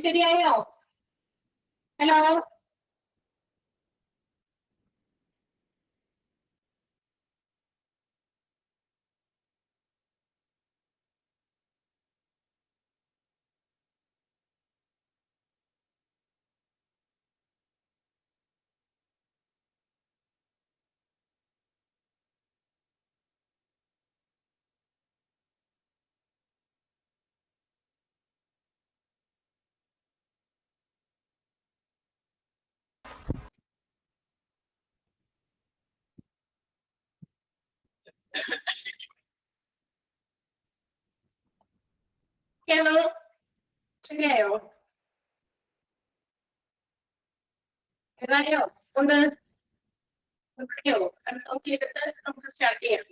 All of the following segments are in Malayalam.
ശരിയായോ? ഹലോ ശരിയായോ? ഏതായോ കൊണ്ട് നോക്കിയെടുത്ത് നമുക്ക് സ്റ്റാർട്ട് ചെയ്യാം.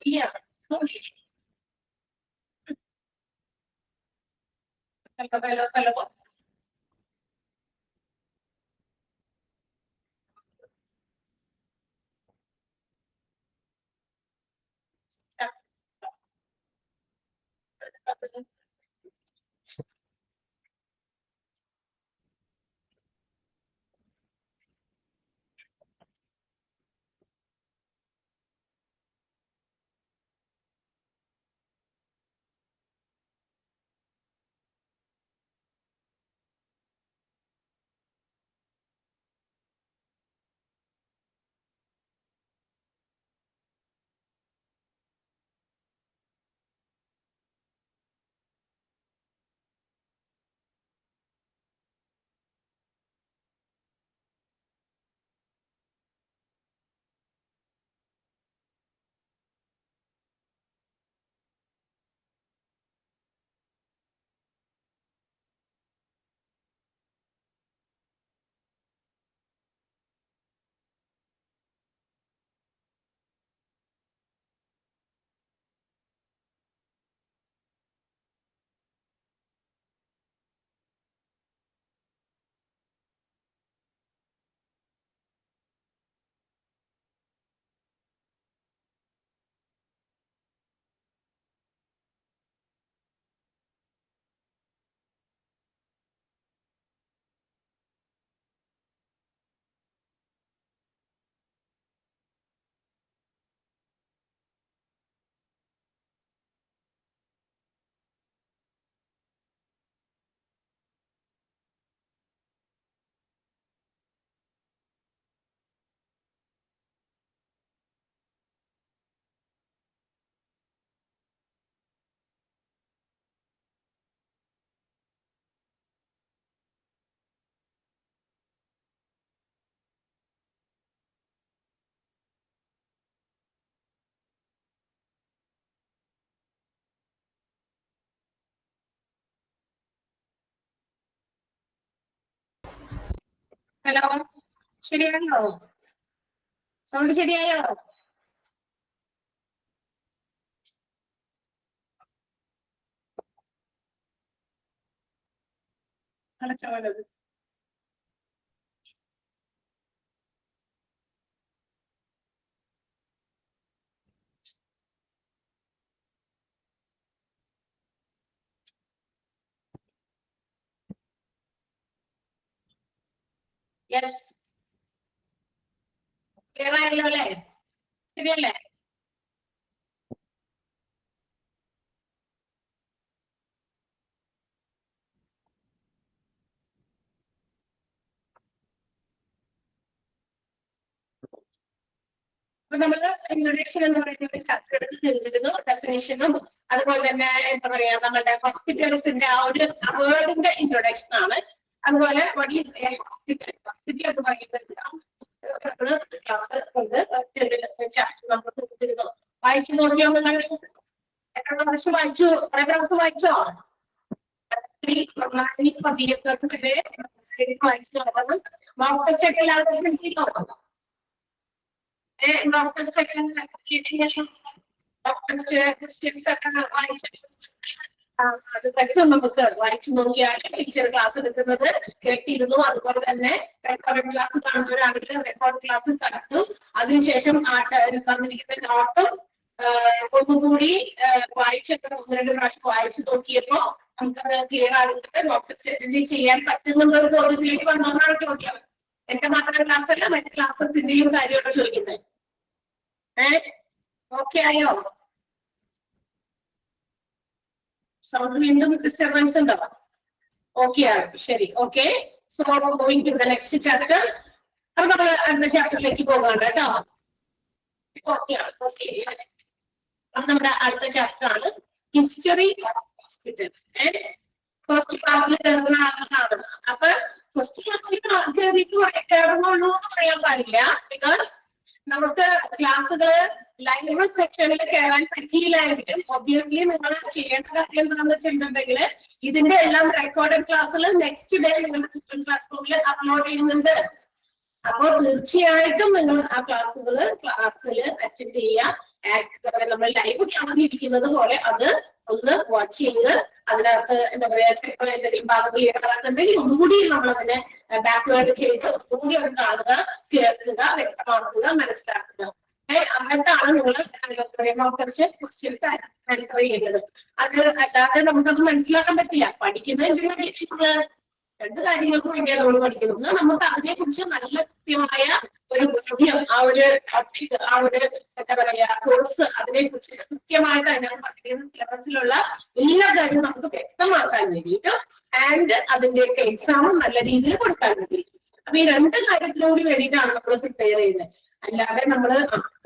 ഇല്ല ഹലോ ഹലോ ശരിയായോ? സൗണ്ട് ശരിയായോ? അടച്ചോളത് യെസ് ക്ലിയർ ആയല്ലോ അല്ലേ? ശരിയല്ലേ? അപ്പൊ നമ്മള് ഇൻട്രൊഡക്ഷൻ എന്ന് പറയുന്നത് ചാപ്റ്റർ എടുത്തിരുന്നു. ഡെഫിനേഷനും അതുപോലെ തന്നെ എന്താ പറയാ നമ്മുടെ ഹോസ്പിറ്റൽസിന്റെ ആ ഒരു വേർഡിന്റെ ഇൻട്രൊഡക്ഷൻ ആണ്. അതുപോലെ ഹോസ്പിറ്റൽ എന്ന് പറയുന്നത് ക്ലാസ് കൊണ്ട് ചാപ്റ്റർ നമ്മൾ കൊടുത്തിരുന്നു. വായിച്ചു നോക്കിയോ നിങ്ങൾ? എത്ര പ്രാവശ്യം വായിച്ചു? കുറെ പ്രാവശ്യം വായിച്ചോ? വായിച്ചു നോക്കണം. വാർത്തച്ചൊക്കെ എല്ലാവർക്കും നോക്കണം. ക്വസ്റ്റ്യൻസ് ഒക്കെ വായിച്ചു അത് പറ്റും. നമുക്ക് വായിച്ചു നോക്കിയാൽ ടീച്ചർ ക്ലാസ് എടുക്കുന്നത് കേട്ടിരുന്നു. അതുപോലെ തന്നെ റെക്കോർഡ് ക്ലാസ് കാണുന്നവരാണെങ്കിൽ റെക്കോർഡ് ക്ലാസ് കണ്ടു. അതിനുശേഷം തന്നിരിക്കുന്ന നോട്ടും ഒന്നുകൂടി വായിച്ചിട്ട് 1-2 പ്രാവശ്യം വായിച്ചു നോക്കിയപ്പോ നമുക്കത് ക്ലിയർ ആകുന്നുണ്ട്. ഡോക്ടർ ചെയ്യാൻ പറ്റുന്നുള്ളത് ചോദ്യത്തിലേക്ക് വന്നോന്നാണ് ചോദ്യം. എന്റെ മാത്രം ക്ലാസ് അല്ല, മറ്റു ക്ലാസ്സിന്റെയും കാര്യമായിട്ട് ചോദിക്കുന്നത്. ഓക്കെ ആയോ? സൗണ്ട് വീണ്ടും ഡിസ്റ്റർബൻസ് ഉണ്ടോ? ഓക്കെ ആണ്, ശരി. Okay, so going to the next chapter. അപ്പൊ നമ്മൾ അടുത്ത ചാപ്റ്ററിലേക്ക് പോകാണ് കേട്ടോ. ഓക്കെ ആണ്, ഓക്കെ. അപ്പൊ നമ്മുടെ അടുത്ത ചാപ്റ്റർ ആണ് ഹിസ്റ്ററി ഓഫ് ഹോസ്പിറ്റൽസ്. ഫസ്റ്റ് ക്ലാസ്സിൽ കയറുന്ന ആളാണ്. അപ്പൊ ഫസ്റ്റ് ക്ലാസ്സിൽ കയറുന്നുള്ളൂ എന്ന് പറയാൻ പാടില്ല. ബിക്കോസ് നമുക്ക് ക്ലാസ്സുകൾ ലൈവ് സെക്ഷനിൽ കയറാൻ പറ്റിയില്ലായെങ്കിലും ഒബ്വിയസ്ലി നിങ്ങൾ ചെയ്യേണ്ട കാര്യം എന്താണെന്ന് വെച്ചിട്ടുണ്ടെങ്കിൽ ഇതിന്റെ എല്ലാം റെക്കോർഡഡ് ക്ലാസ്സുകൾ നെക്സ്റ്റ് ഡേ നിങ്ങളുടെ ഗൂഗിൾ ക്ലാസ് റൂമിൽ അപ്ലോഡ് ചെയ്യുന്നുണ്ട്. അപ്പോൾ തീർച്ചയായിട്ടും നിങ്ങൾ ആ ക്ലാസ്സിൽ അറ്റൻഡ് ചെയ്യുക. നമ്മൾ ലൈവ് ക്ലാസ്സിൽ ഇരിക്കുന്നത് പോലെ അത് ഒന്ന് വാച്ച് ചെയ്ത് അതിനകത്ത് എന്താ പറയാ ചിലപ്പോൾ എന്തെങ്കിലും ഭാഗം ക്ലിയർ ആകുന്നുണ്ടെങ്കിൽ ഒന്നുകൂടി നമ്മളതിനെ ബാക്ക്വേർഡ് ചെയ്ത് ഒന്നുകൂടി അത് കാണുക, കേൾക്കുക, വ്യക്തമാക്കുക, മനസ്സിലാക്കുക. എന്നിട്ടാണ് നിങ്ങൾ കുറച്ച് ക്വസ്റ്റ്യൻസ് ആൻസർ ചെയ്യുന്നത്. അത് അല്ലാതെ നമുക്കത് മനസ്സിലാക്കാൻ പറ്റില്ല. പഠിക്കുന്നതിന് വേണ്ടി രണ്ട് കാര്യങ്ങൾക്ക് വേണ്ടിയാണ് നമ്മൾ പഠിക്കുന്നത്. നമുക്ക് അതിനെക്കുറിച്ച് നല്ല കൃത്യമായ ഒരു ബോധ്യം, ആ ഒരു ടോപ്പിക്, ആ ഒരു എന്താ പറയാ കോഴ്സ്, അതിനെക്കുറിച്ച് കൃത്യമായിട്ട് അതിനകത്ത് പഠിക്കുന്ന സിലബസിലുള്ള എല്ലാ കാര്യവും നമുക്ക് വ്യക്തമാക്കാൻ വേണ്ടിയിട്ട് ആൻഡ് അതിന്റെയൊക്കെ എക്സാമും നല്ല രീതിയിൽ കൊടുക്കാൻ വേണ്ടി. അപ്പൊ ഈ രണ്ട് കാര്യത്തിനോട് വേണ്ടിയിട്ടാണ് നമ്മൾ പ്രിപ്പയർ ചെയ്യുന്നത്. അല്ലാതെ നമ്മള്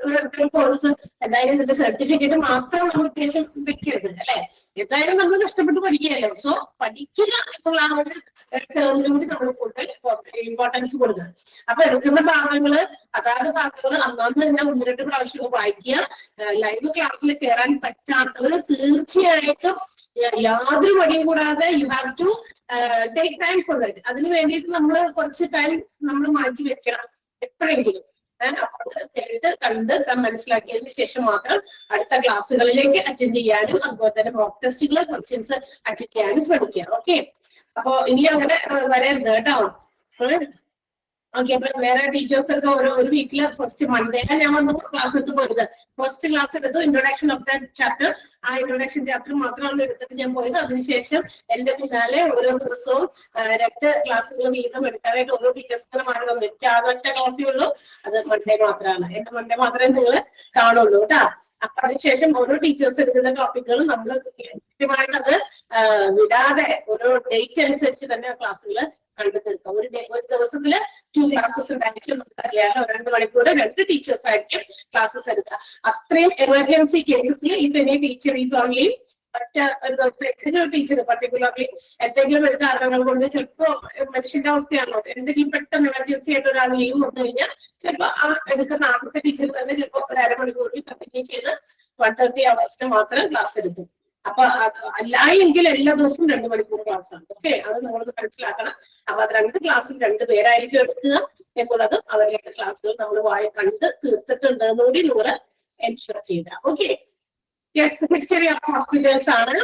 ഒരു കോഴ്സ് എന്തായാലും ഇതിന്റെ സർട്ടിഫിക്കറ്റ് മാത്രം നമ്മൾ ഉദ്ദേശം വെക്കരുത് അല്ലെ. എന്തായാലും നമ്മൾ കഷ്ടപ്പെട്ട് പഠിക്കുകയല്ലോ. സോ പഠിക്കുക എന്നുള്ള ആ ഒരു ടേമിലൂടെ നമ്മൾ കൂടുതൽ ഇമ്പോർട്ടൻസ് കൊടുക്കുക. അപ്പൊ എടുക്കുന്ന ഭാഗങ്ങള് അതാത് ഭാഗങ്ങൾ അന്നാന്ന് തന്നെ 1-2 പ്രാവശ്യം വായിക്കുക. ലൈവ് ക്ലാസ്സിൽ കയറാൻ പറ്റാത്തവർ തീർച്ചയായിട്ടും യാതൊരു മടിയും കൂടാതെ you have to take time for that. അതിന് വേണ്ടിയിട്ട് നമ്മൾ കുറച്ച് ടൈം നമ്മൾ മാറ്റി വെക്കണം എപ്പോഴെങ്കിലും. കണ്ട് മനസ്സിലാക്കിയതിന് ശേഷം മാത്രം അടുത്ത ക്ലാസ്സുകളിലേക്ക് അറ്റൻഡ് ചെയ്യാനും അതുപോലെ തന്നെ മോക്ക് ടെസ്റ്റുകൾ, ക്വസ്റ്റ്യൻസ് അറ്റൻഡ് ചെയ്യാനും ശ്രമിക്കുക. ഓക്കെ, അപ്പൊ ഇനി അങ്ങനെ വരരുത് കേട്ടോ. ഓക്കെ, അപ്പൊ വേറെ ടീച്ചേഴ്സ് ഒക്കെ ഒരു വീക്കില് ഫസ്റ്റ് മൺഡേ ഞാൻ വന്ന് ക്ലാസ് എടുത്ത് പോയത്. ഫസ്റ്റ് ക്ലാസ് എടുത്തു ഇൻട്രൊഡക്ഷൻ ഓഫ് ദ ചാപ്റ്റർ. ആ ഇൻട്രൊഡക്ഷൻ ചാപ്റ്റർ മാത്രമാണ് എടുത്തിട്ട് ഞാൻ പോയത്. അതിനുശേഷം എന്റെ പിന്നാലെ ഓരോ ദിവസവും 2 ക്ലാസ്സുകൾ വീതം എടുക്കാനായിട്ട് ഓരോ ടീച്ചേഴ്സിനെ മാറി വന്നു. എനിക്ക് ആദ്യത്തെ ക്ലാസ്സേ ഉള്ളൂ, അത് മൺഡേ മാത്രമാണ്. എന്റെ മൺഡേ മാത്രമേ നിങ്ങൾ കാണുള്ളൂ കേട്ടോ. അപ്പൊ അതിനുശേഷം ഓരോ ടീച്ചേഴ്സ് എടുക്കുന്ന ടോപ്പിക്കുകൾ നമ്മൾ കൃത്യമായിട്ട് അത് വിടാതെ ഓരോ ഡേറ്റ് അനുസരിച്ച് തന്നെ ക്ലാസ്സുകൾ കണ്ടു തീർക്കാം. ഒരു ദിവസത്തില് 2 ക്ലാസ്സസ് ഉണ്ടായിരിക്കും. നമുക്കറിയാലോ 2 മണിക്കൂർ 2 ടീച്ചേഴ്സ് ആയിരിക്കും ക്ലാസ്സസ് എടുക്കുക. അത്രയും എമർജൻസി കേസസിൽ if any teacher is only teacher particularly എന്തെങ്കിലും ഒരു കാരണങ്ങൾ കൊണ്ട് ചിലപ്പോ മനുഷ്യന്റെ അവസ്ഥയാണല്ലോ, എന്തെങ്കിലും പെട്ടെന്ന് എമർജൻസി ആയിട്ട് ഒരാൾ ലീവ് വന്നു കഴിഞ്ഞാൽ ചിലപ്പോ ആ എടുക്കുന്ന ആദ്യത്തെ ടീച്ചർ തന്നെ ചിലപ്പോ ഒരു അരമണിക്കൂറിൽ കണ്ടിന്യൂ ചെയ്ത് 130 hours മാത്രം ക്ലാസ് എടുക്കും. അപ്പൊ അല്ല എങ്കിൽ എല്ലാ ദിവസവും 2 മണിക്കൂർ ക്ലാസ് ആണ്. ഓക്കെ, അത് നിങ്ങൾ മനസ്സിലാക്കണം. അപ്പൊ അത് 2 ക്ലാസ്സിൽ 2 പേരായിരിക്കും എടുക്കുക എന്നുള്ളത് അവരുടെ ക്ലാസ്സുകൾ നമ്മൾ കണ്ട് തീർത്തിട്ടുണ്ട് എന്നുകൂടി നിങ്ങൾ എൻഷുർ ചെയ്യുക. Okay, yes, history of hospitals ആണ്.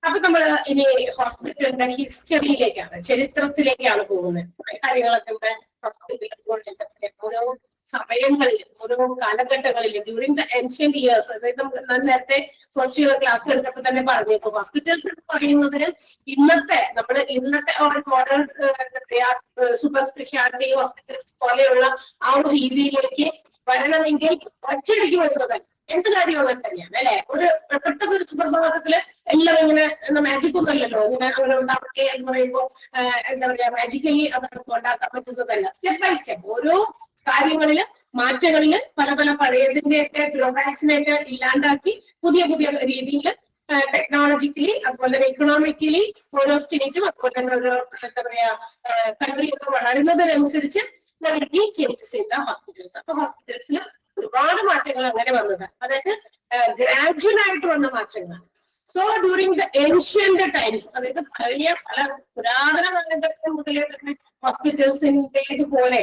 അപ്പൊ നമ്മൾ ഇനി ഹോസ്പിറ്റലിന്റെ ഹിസ്റ്ററിയിലേക്കാണ്, ചരിത്രത്തിലേക്കാണ് പോകുന്നത്. കാര്യങ്ങളൊക്കെ ഇവിടെ ഹോസ്പിറ്റലിൽ ഓരോ സമയങ്ങളിൽ ഓരോ കാലഘട്ടങ്ങളിൽ ഡ്യൂറിംഗ് ദ ഏൻഷ്യന്റ് ഇയേഴ്സ്, അതായത് ഞാൻ നേരത്തെ ഫസ്റ്റ് ഇയർ ക്ലാസ് എടുത്തപ്പോൾ തന്നെ പറഞ്ഞിരുന്നു, ഹോസ്പിറ്റൽസ് എന്ന് പറയുന്നതിന് ഇന്നത്തെ മോഡേൺ സൂപ്പർ സ്പെഷ്യാലിറ്റി ഹോസ്പിറ്റൽസ് പോലെയുള്ള ആ ഒരു രീതിയിലേക്ക് വരണമെങ്കിൽ ഒറ്റയടിക്ക് വരുന്നത് എന്ത് കാര്യവും അങ്ങനെ തന്നെയാണ് അല്ലെ. ഒരു പെട്ടെന്ന് ഒരു സുപ്രഭാതത്തില് എല്ലാം ഇങ്ങനെ മാജിക് ഒന്നല്ലല്ലോ, ഇങ്ങനെ അങ്ങനെ ഉണ്ടാവട്ടെ എന്ന് പറയുമ്പോൾ എന്താ പറയാ മാജിക്കലി അത് ഉണ്ടാക്കാൻ പറ്റുന്നതല്ല. സ്റ്റെപ്പ് ബൈ സ്റ്റെപ്പ് ഓരോ കാര്യങ്ങളില് മാറ്റങ്ങളില് പല പഴയതിന്റെയൊക്കെ ഡ്രോബാക്സിനെയൊക്കെ ഇല്ലാണ്ടാക്കി പുതിയ രീതിയിൽ ടെക്നോളജിക്കലി അതുപോലെ തന്നെ ഇക്കണോമിക്കലി ഓരോ സ്റ്റേറ്റും അതുപോലെ തന്നെ ഓരോ എന്താ പറയാ കൺട്രിയൊക്കെ വളരുന്നതിനനുസരിച്ച് ഈ ചേഞ്ചസ് ചെയ്ത ഹോസ്പിറ്റൽസ്. അപ്പൊ ഹോസ്പിറ്റൽസിൽ ഒരുപാട് മാറ്റങ്ങൾ അങ്ങനെ വന്നത്, അതായത് ഗ്രാജുവൽ ആയിട്ട് വന്ന മാറ്റങ്ങൾ. So during the ancient times, അതായത് പഴയ പല പുരാതന കാലഘട്ടം മുതലേ തന്നെ ഹോസ്പിറ്റൽസിന്റെ ഇതുപോലെ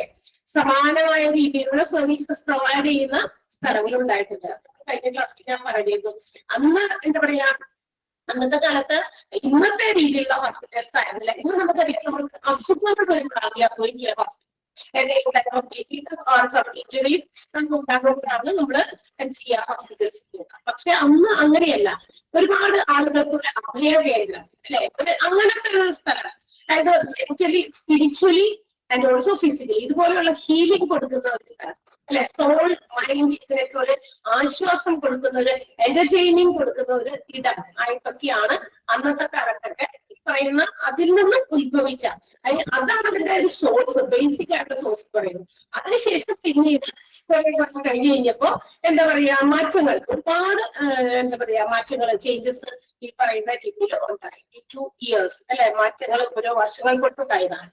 സമാനമായ രീതിയിലുള്ള സർവീസസ് പ്രൊവൈഡ് ചെയ്യുന്ന സ്ഥലങ്ങൾ ഉണ്ടായിട്ടുണ്ട്. കഴിഞ്ഞ ക്ലാസ്സിൽ ഞാൻ പറഞ്ഞിരുന്നു. അന്ന് എന്താ പറയാ, അന്നത്തെ കാലത്ത് ഇന്നത്തെ രീതിയിലുള്ള ഹോസ്പിറ്റൽസ് ആയിരുന്നില്ല. ഇന്ന് നമുക്കറിയാം, നമുക്ക് അസുഖങ്ങൾ വരുമ്പോഴാണ് പോയിട്ടില്ല ഹോസ്പിറ്റൽ. എന്തെങ്കിലും type of disease or some injury ഉണ്ടാകുമ്പോഴാണ് നമ്മൾ എന്ത് ചെയ്യുക ഹോസ്പിറ്റൽസിൽ പോകുക. പക്ഷെ അന്ന് അങ്ങനെയല്ല. ഒരുപാട് ആളുകൾക്ക് ഒരു അഭയ കേന്ദ്രം അല്ലെ, ഒരു അങ്ങനത്തെ ഒരു സ്ഥലം, അതായത് mentally spiritually and also physically ഇതുപോലെയുള്ള ഹീലിംഗ് കൊടുക്കുന്ന ഒരു സ്ഥലം അല്ലെ, സോൾ മൈൻഡ് ഇതിനൊക്കെ ഒരു ആശ്വാസം കൊടുക്കുന്ന ഒരു എന്റർടൈനിങ് കൊടുക്കുന്ന ഒരു ഇടം ആയിട്ടൊക്കെയാണ് അന്നത്തെ കാലത്തൊക്കെ പറയുന്ന അതിൽ നിന്ന് ഉത്ഭവിച്ച അതാണ് അതിന്റെ ഒരു സോഴ്സ്, ബേസിക് ആയിട്ടുള്ള സോഴ്സ് പറയുന്നത്. അതിനുശേഷം പിന്നീട് കുറെ കുറച്ച് കഴിഞ്ഞ് കഴിഞ്ഞപ്പോ എന്താ പറയാ മാറ്റങ്ങൾ, ഒരുപാട് എന്താ പറയാ മാറ്റങ്ങൾ, ചേഞ്ചസ് ഈ പറയുന്ന രീതിയിൽ ഉണ്ടായി. 2 years അല്ലെ, മാറ്റങ്ങൾ ഓരോ വർഷങ്ങൾ കൊണ്ടുണ്ടായതാണ്.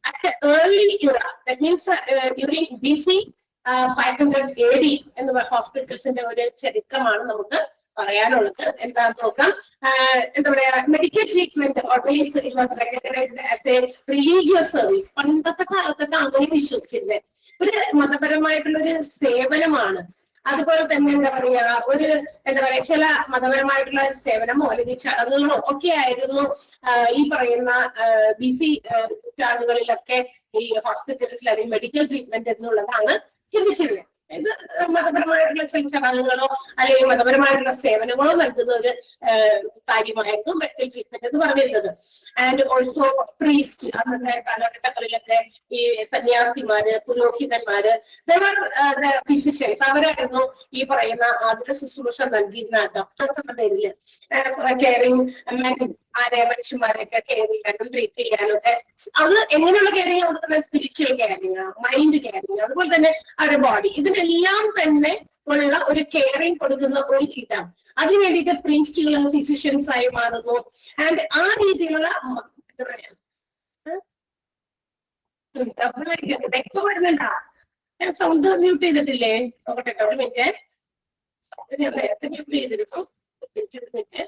At the early era, that means during BC 500 AD എന്നുള്ള ഹോസ്പിറ്റൽസിന്റെ ഒരു ചരിത്രമാണ് നമുക്ക് പറയാനുള്ളത്. എന്താന്ന് നോക്കാം. എന്താ പറയാ, medical treatment always it was recognised as A religious service. പണ്ടത്തെ കാലത്തൊക്കെ അങ്ങനെ വിശ്വസിച്ചിരുന്നത് ഒരു മതപരമായിട്ടുള്ള ഒരു സേവനമാണ്. അതുപോലെ തന്നെ എന്താ പറയാ, ഒരു എന്താ പറയാ ചില മതപരമായിട്ടുള്ള സേവനമോ അല്ലെങ്കിൽ ചടങ്ങുകളോ ഒക്കെ ആയിരുന്നു ഈ പറയുന്ന BC നൂറ്റാണ്ടുകളിലൊക്കെ ഈ ഹോസ്പിറ്റൽസിൽ അല്ലെങ്കിൽ മെഡിക്കൽ ട്രീറ്റ്മെന്റ് എന്നുള്ളതാണ് ചിന്തിച്ചിരുന്നത്. ഇത് മതപരമായിട്ടുള്ള ചില ചടങ്ങുകളോ അല്ലെങ്കിൽ മതപരമായിട്ടുള്ള സേവനങ്ങളോ നൽകുന്ന ഒരു കാര്യമായിരുന്നു മെഡിക്കൽ ട്രീറ്റ്മെന്റ് എന്ന് പറഞ്ഞിരുന്നത്. ആൻഡ് ഓൾസോ പ്രീസ്റ്റ്, അന്നത്തെ കാലഘട്ടങ്ങളിലൊക്കെ ഈ സന്യാസിമാര്, പുരോഹിതന്മാര്, ഫിസിഷ്യൻസ്, അവരായിരുന്നു ഈ പറയുന്ന ആതുര ശുശ്രൂഷ നൽകിയിരുന്ന ഡോക്ടേഴ്സ് എന്ന പേരില് കെയറിങ് മനുഷ്യന്മാരെയൊക്കെ കെയർ ചെയ്യാനും ട്രീറ്റ് ചെയ്യാനും ഒക്കെ. അത് എങ്ങനെയുള്ള കെയറിങ് കൊടുക്കുന്നത്? സ്പിരിച്വൽ കെയറിങ്, മൈൻഡ് കെയറിങ്, അതുപോലെ തന്നെ അവരുടെ ബോഡി, ഇതിനെല്ലാം തന്നെ ഉള്ള ഒരു കെയറിങ് കൊടുക്കുന്ന ഒരു ഇടം. അതിനു വേണ്ടിയിട്ട് പ്രീസ്റ്റുകൾ ഫിസിഷ്യൻസ് ആയി മാറുന്നു. ആൻഡ് ആ രീതിയിലുള്ള എന്താ പറയാ വരുന്നുണ്ടാ? ഞാൻ സൗണ്ട് മ്യൂട്ട് ചെയ്തിട്ടില്ലേ? നോക്കട്ടെ ഒരു മിനിറ്റ്. സൗണ്ട് ഞാൻ നേരത്തെ മ്യൂട്ട് ചെയ്തിരുന്നു. മിനിറ്റ്.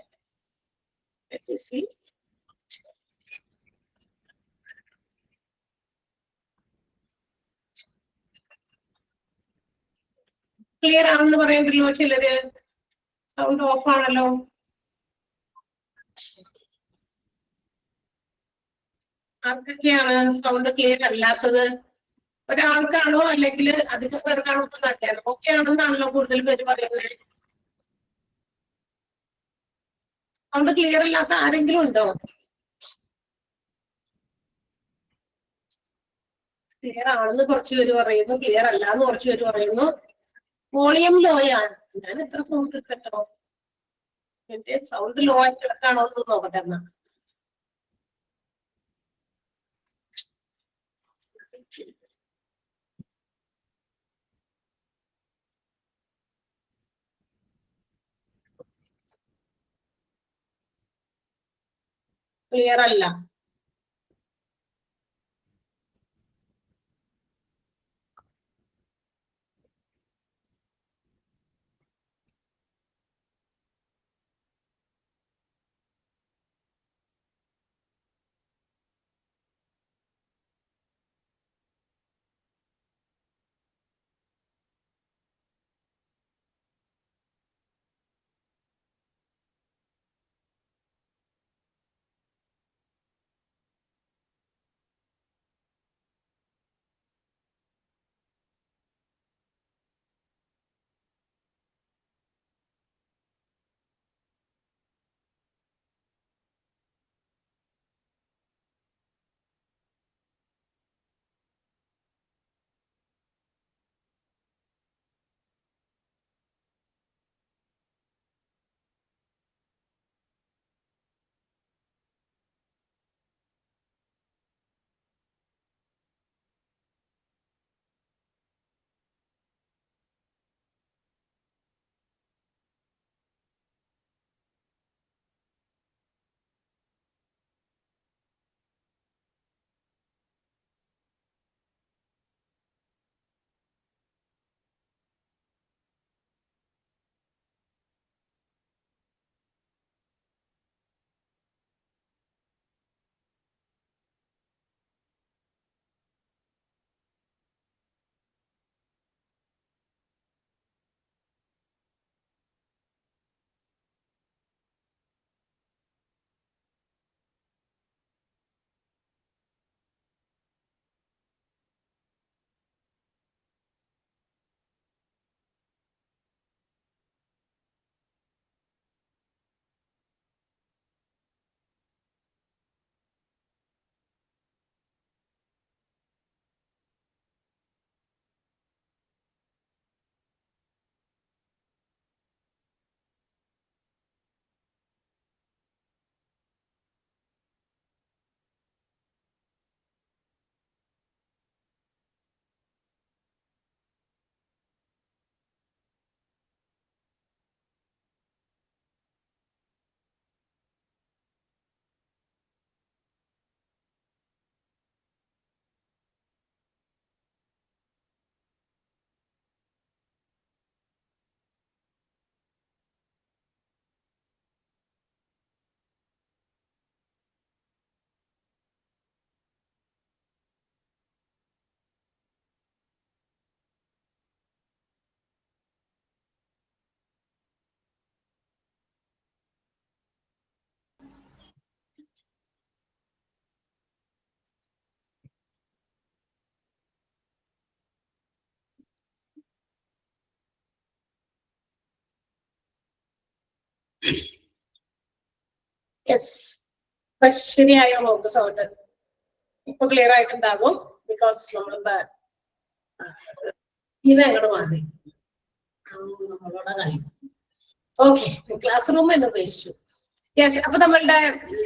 ക്ലിയർ ആണെന്ന് പറയണ്ടല്ലോ ചിലര്. സൗണ്ട് ഓഫ് ആണല്ലോ. ആർക്കൊക്കെയാണ് സൗണ്ട് ക്ലിയർ അല്ലാത്തത്? ഒരാൾക്കാണോ അല്ലെങ്കിൽ അധികം പേർക്കാണോ തന്നെയാണ്? ഓക്കെ ആണെന്നാണല്ലോ കൂടുതൽ പേര് പറയുന്നത്. സൗണ്ട് ക്ലിയർ അല്ലാത്ത ആരെങ്കിലും ഉണ്ടോ? ക്ലിയർ ആണെന്ന് കുറച്ച് പേര് പറയുന്നു, ക്ലിയർ അല്ലാന്ന് കുറച്ച് പേര് പറയുന്നു. വോളിയം ലോയാണ്. ഞാൻ എത്ര സൗണ്ട് ഇട്ടോ? എന്റെ സൗണ്ട് ലോ ആയിട്ട് കിടക്കാണോ എന്ന് നോക്കട്ടെ എന്നാ. ക്ലിയർ അല്ല. യെസ്, ശരിയായോ നോക്ക് സൗണ്ട്? ഇപ്പൊ ക്ലിയർ ആയിട്ടുണ്ടാകും. ബിക്കോസ് നമ്മൾ ഇത് എങ്ങോട്ട് മാറി നമ്മളോട് കളി. ഓക്കെ, ക്ലാസ് റൂം എന്ന് ഉപയോഗിച്ചു. യെസ്, അപ്പൊ നമ്മളുടെ